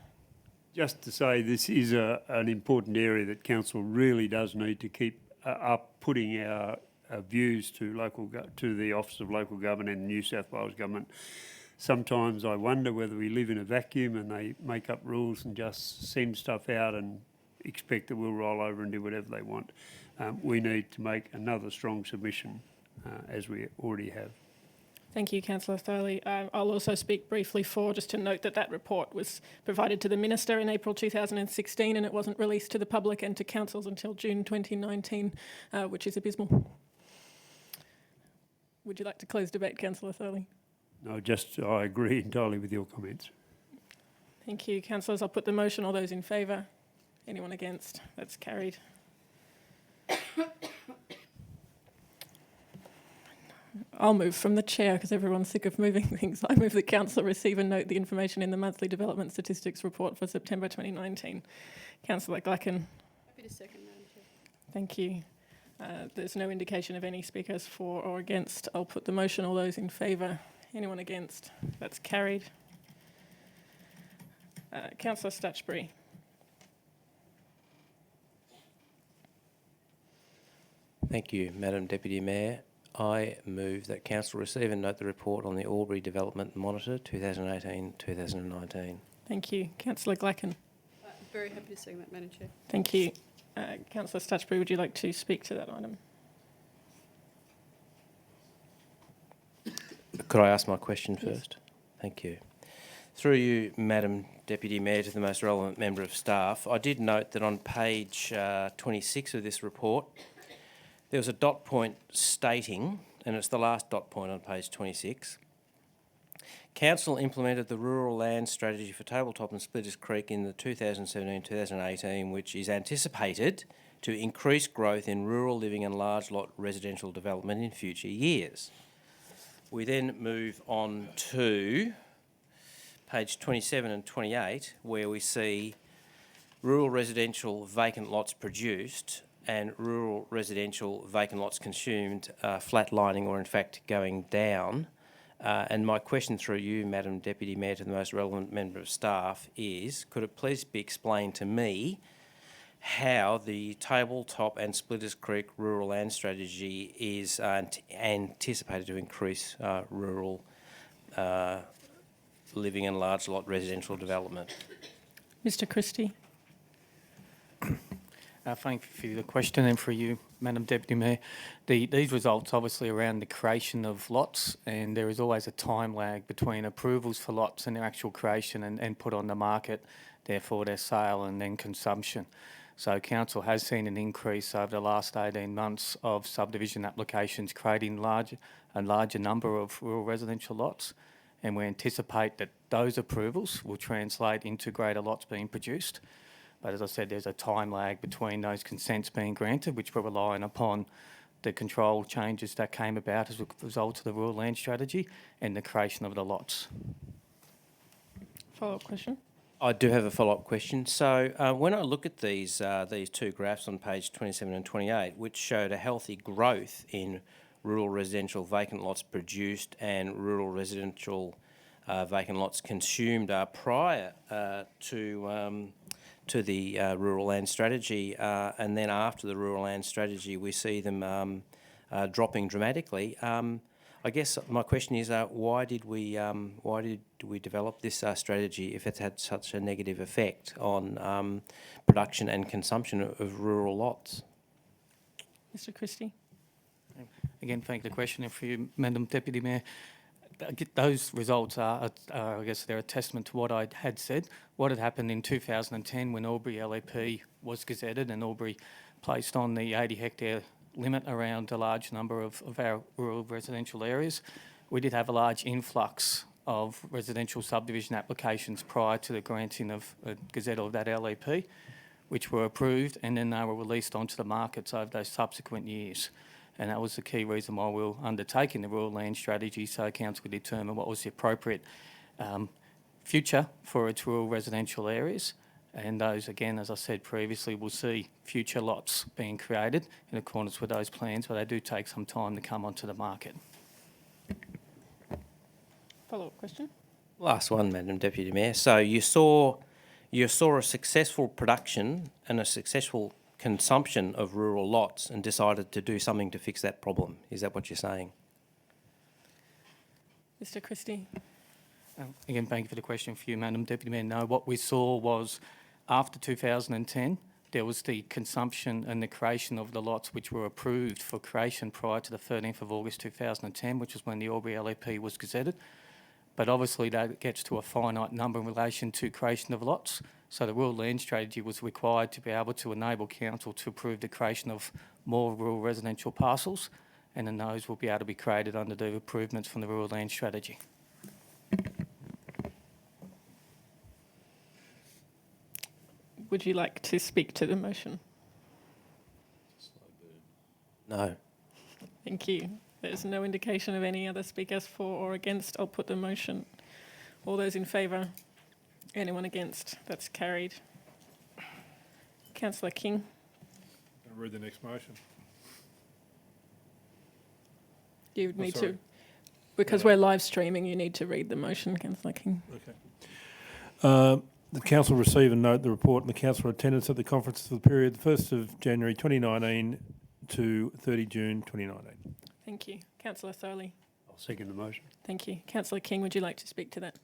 Just to say, this is an important area that Council really does need to keep up, putting our views to the Office of Local Government and the New South Wales Government. Sometimes I wonder whether we live in a vacuum and they make up rules and just send stuff out and expect that we'll roll over and do whatever they want. We need to make another strong submission, as we already have. Thank you, Councillor Thurley. I'll also speak briefly just to note that that report was provided to the Minister in April 2016 and it wasn't released to the public and to councils until June 2019, which is abysmal. Would you like to close debate, Councillor Thurley? No, I agree entirely with your comments. Thank you, councillors. I'll put the motion. All those in favour? Anyone against? That's carried. I'll move from the chair because everyone's sick of moving things. I move that Council receive and note the information in the monthly development statistics report for September 2019. Councillor Glacken. Happy to second, Madam Chair. Thank you. There's no indication of any speakers for or against. I'll put the motion. All those in favour? Anyone against? That's carried. Councillor Stutchbury. Thank you, Madam Deputy Mayor. I move that Council receive and note the report on the Albury Development Monitor 2018-2019. Thank you. Councillor Glacken. Very happy to second that, Madam Chair. Thank you. Councillor Stutchbury, would you like to speak to that item? Could I ask my question first? Thank you. Through you, Madam Deputy Mayor, to the most relevant member of staff, I did note that on page 26 of this report, there was a dot point stating, and it's the last dot point on page 26, Council implemented the Rural Land Strategy for Tabletop and Splitters Creek in the 2017-2018, which is anticipated to increase growth in rural living and large lot residential development in future years. We then move on to page 27 and 28, where we see rural residential vacant lots produced and rural residential vacant lots consumed flatlining or in fact going down. And my question through you, Madam Deputy Mayor, to the most relevant member of staff is, could it please be explained to me how the Tabletop and Splitters Creek Rural Land Strategy is anticipated to increase rural living and large lot residential development? Mr Christie. Thank you for the question, and for you, Madam Deputy Mayor. These results obviously around the creation of lots, and there is always a time lag between approvals for lots and their actual creation and put on the market, therefore their sale and then consumption. So Council has seen an increase over the last 18 months of subdivision applications creating a larger number of rural residential lots, and we anticipate that those approvals will translate into greater lots being produced. But as I said, there's a time lag between those consents being granted, which we're relying upon the control changes that came about as a result of the Rural Land Strategy and the creation of the lots. Follow-up question. I do have a follow-up question. So when I look at these two graphs on page 27 and 28, which showed a healthy growth in rural residential vacant lots produced and rural residential vacant lots consumed prior to the Rural Land Strategy, and then after the Rural Land Strategy we see them dropping dramatically. I guess my question is, why did we develop this strategy if it's had such a negative effect on production and consumption of rural lots? Mr Christie. Again, thank you for the question, and for you, Madam Deputy Mayor. Those results are, I guess, they're a testament to what I had said. What had happened in 2010 when Albury LEP was gazetted and Albury placed on the 80 hectare limit around a large number of our rural residential areas. We did have a large influx of residential subdivision applications prior to the granting of a gazette of that LEP, which were approved and then they were released onto the markets over those subsequent years. And that was the key reason why we were undertaking the Rural Land Strategy, so Council could determine what was the appropriate future for its rural residential areas. And those, again, as I said previously, will see future lots being created in accordance with those plans, but they do take some time to come onto the market. Follow-up question. Last one, Madam Deputy Mayor. So you saw a successful production and a successful consumption of rural lots and decided to do something to fix that problem. Is that what you're saying? Mr Christie. Again, thank you for the question for you, Madam Deputy Mayor. No, what we saw was after 2010, there was the consumption and the creation of the lots which were approved for creation prior to the 13th of August 2010, which was when the Albury LEP was gazetted. But obviously that gets to a finite number in relation to creation of lots. So the Rural Land Strategy was required to be able to enable Council to approve the creation of more rural residential parcels, and then those will be able to be created under the improvements from the Rural Land Strategy. Would you like to speak to the motion? No. Thank you. There's no indication of any other speakers for or against. I'll put the motion. All those in favour? Anyone against? That's carried. Councillor King. I'll read the next motion. You would need sorry. to, because we're live streaming, you need to read the motion, Councillor King. Okay. The Council receive and note the report and the Council attendance at the conference for the period the 1st of January 2019 to 30 June 2019. Thank you. Councillor Thorley. I'll second the motion. Thank you. Councillor King, would you like to speak to that?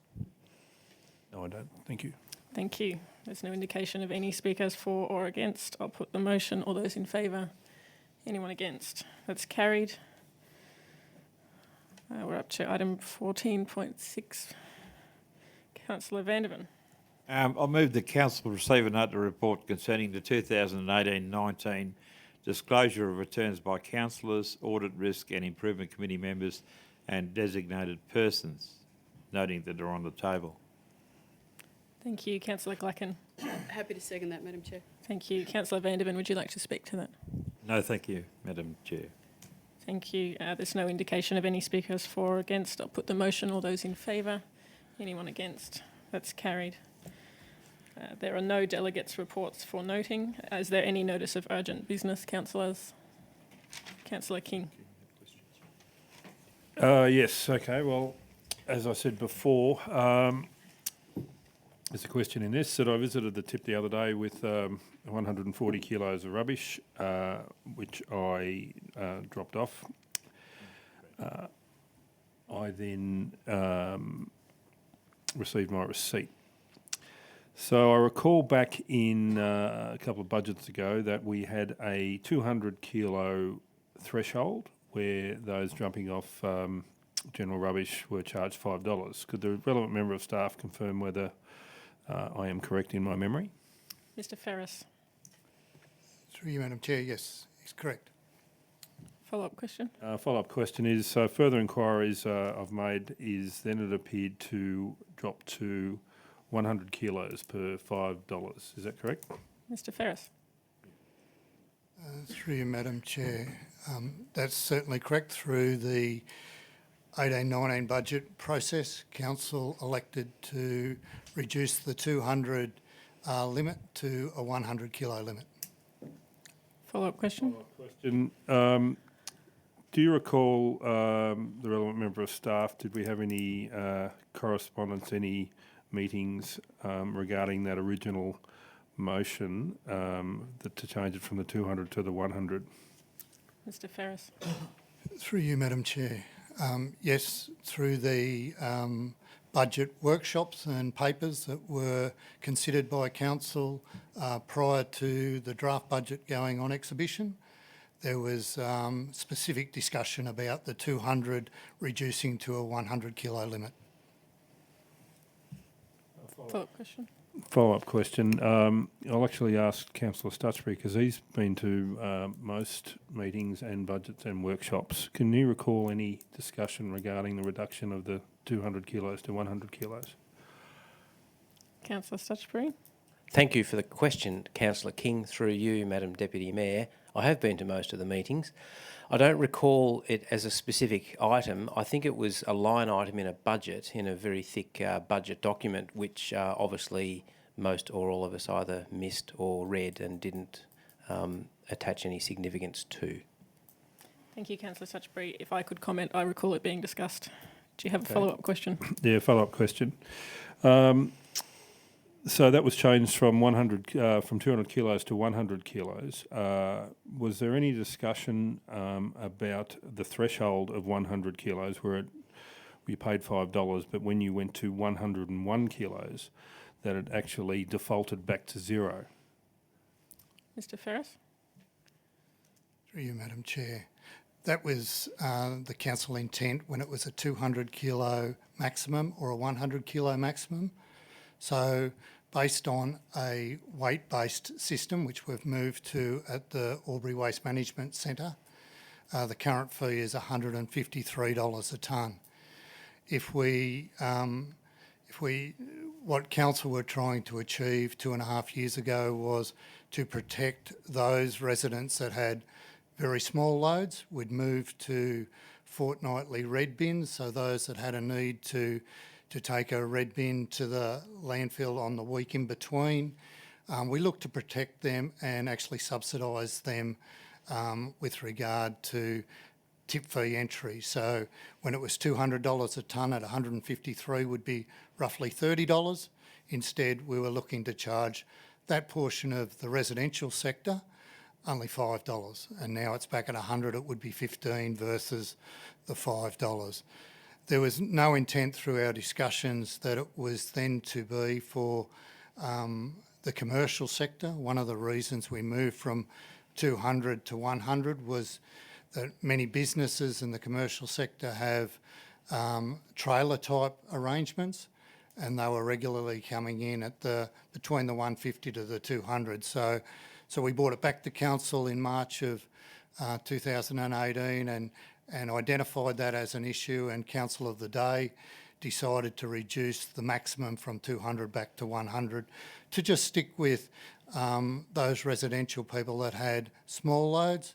No, I don't. Thank you. Thank you. There's no indication of any speakers for or against. I'll put the motion. All those in favour? Anyone against? That's carried. We're up to item 14.6. Councillor Vandervan. I'll move the council receive a note of report concerning the 2018-19 disclosure of returns by councillors, audit risk and improvement committee members and designated persons, noting that they're on the table. Thank you. Councillor Glacken. Happy to second that, Madam Chair. Thank you. Councillor Vandervan, would you like to speak to that? No, thank you, Madam Chair. Thank you. There's no indication of any speakers for or against. I'll put the motion. All those in favour? Anyone against? That's carried. There are no delegates' reports for noting. Is there any notice of urgent business, councillors? Councillor King. Yes, okay. Well, as I said before, there's a question in this that I visited the tip the other day with 140 kilos of rubbish, which I dropped off. I then received my receipt. So I recall back in a couple of budgets ago that we had a 200 kilo threshold where those jumping off general rubbish were charged $5. Could the relevant member of staff confirm whether I am correct in my memory? Mr Ferris. Through you, Madam Chair, yes, it's correct. Follow-up question. Follow-up question is, so further inquiries I've made is then it appeared to drop to 100 kilos per $5. Is that correct? Mr Ferris. Through you, Madam Chair, that's certainly correct. Through the 18-19 budget process, Council elected to reduce the 200 limit to a 100 kilo limit. Follow-up question. Do you recall the relevant member of staff, did we have any correspondence, any meetings regarding that original motion to change it from the 200 to the 100? Mr Ferris. Through you, Madam Chair. Yes, through the budget workshops and papers that were considered by Council prior to the draft budget going on exhibition, there was specific discussion about the 200 reducing to a 100 kilo limit. Follow-up question. Follow-up question. I'll actually ask Councillor Stutchbury because he's been to most meetings and budgets and workshops. Can you recall any discussion regarding the reduction of the 200 kilos to 100 kilos? Councillor Stutchbury. Thank you for the question, Councillor King, through you, Madam Deputy Mayor. I have been to most of the meetings. I don't recall it as a specific item. I think it was a line item in a budget, in a very thick budget document, which obviously most or all of us either missed or read and didn't attach any significance to. Thank you, Councillor Stutchbury. If I could comment, I recall it being discussed. Do you have a follow-up question? Yeah, follow-up question. So that was changed from 200 kilos to 100 kilos. Was there any discussion about the threshold of 100 kilos where we paid $5, but when you went to 101 kilos, that it actually defaulted back to zero? Mr Ferris. Through you, Madam Chair. That was the council intent when it was a 200 kilo maximum or a 100 kilo maximum. So based on a weight-based system, which we've moved to at the Albury Waste Management Centre, the current fee is $153 a tonne. What council were trying to achieve 2.5 years ago was to protect those residents that had very small loads. We'd move to fortnightly red bins, so those that had a need to take a red bin to the landfill on the week in between. We look to protect them and actually subsidise them with regard to tip fee entry. So when it was $200 a tonne at 153 would be roughly $30. Instead, we were looking to charge that portion of the residential sector only $5, and now it's back at 100, it would be 15 versus the $5. There was no intent through our discussions that it was then to be for the commercial sector. One of the reasons we moved from 200 to 100 was that many businesses in the commercial sector have trailer type arrangements, and they were regularly coming in at between the 150 to the 200. So we brought it back to council in March of 2018 and identified that as an issue, and council of the day decided to reduce the maximum from 200 back to 100 to just stick with those residential people that had small loads.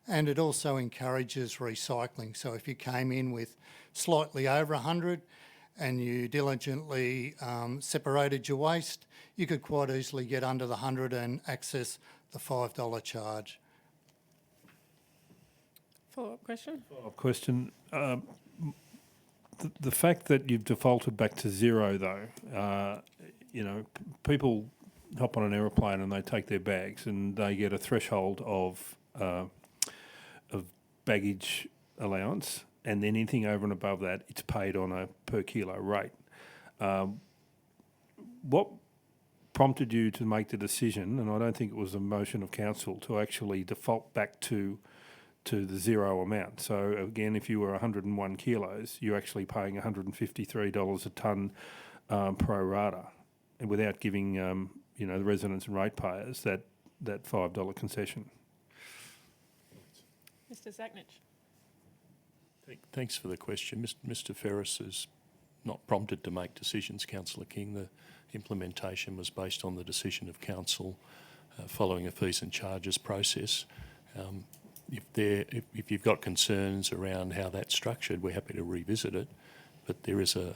And it also encourages recycling. So if you came in with slightly over 100 and you diligently separated your waste, you could quite easily get under the 100 and access the $5 charge. Follow-up question? Follow-up question. The fact that you've defaulted back to zero, though, people hop on an aeroplane and they take their bags and they get a threshold of baggage allowance, and then anything over and above that, it's paid on a per kilo rate. What prompted you to make the decision, and I don't think it was a motion of council, to actually default back to the zero amount? So again, if you were 101 kilos, you're actually paying $153 a tonne pro rata, and without giving the residents and ratepayers that $5 concession. Mr Zagnich. Thanks for the question. Mr Ferris is not prompted to make decisions, Councillor King. The implementation was based on the decision of council following a fees and charges process. If you've got concerns around how that's structured, we're happy to revisit it, but there is a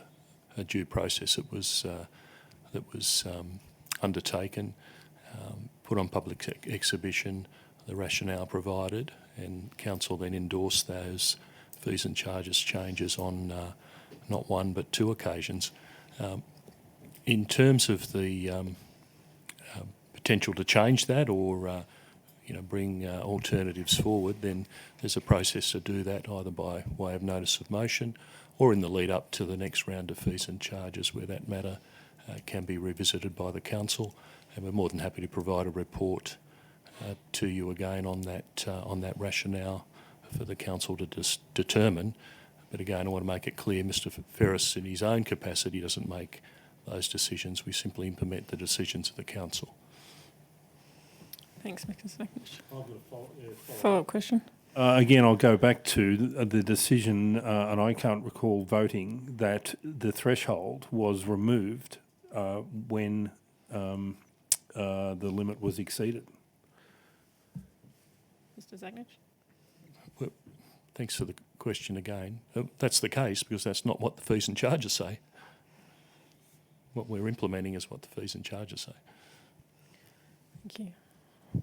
due process that was undertaken, put on public exhibition, the rationale provided, and council then endorsed those fees and charges changes on not one but two occasions. In terms of the potential to change that or bring alternatives forward, then there's a process to do that, either by way of notice of motion or in the lead up to the next round of fees and charges, where that matter can be revisited by the council, and we're more than happy to provide a report to you again on that rationale for the council to determine. But again, I want to make it clear, Mr Ferris, in his own capacity, doesn't make those decisions. We simply implement the decisions of the council. Thanks, Mr Zagnich. Follow-up question? Again, I'll go back to the decision, and I can't recall voting, that the threshold was removed when the limit was exceeded. Mr Zagnich? Well, thanks for the question again. That's the case because that's not what the fees and charges say. What we're implementing is what the fees and charges say. Thank you.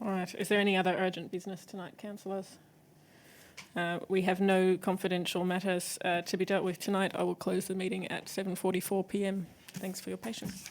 All right. Is there any other urgent business tonight, councillors? We have no confidential matters to be dealt with tonight. I will close the meeting at 7:44 p.m. Thanks for your patience.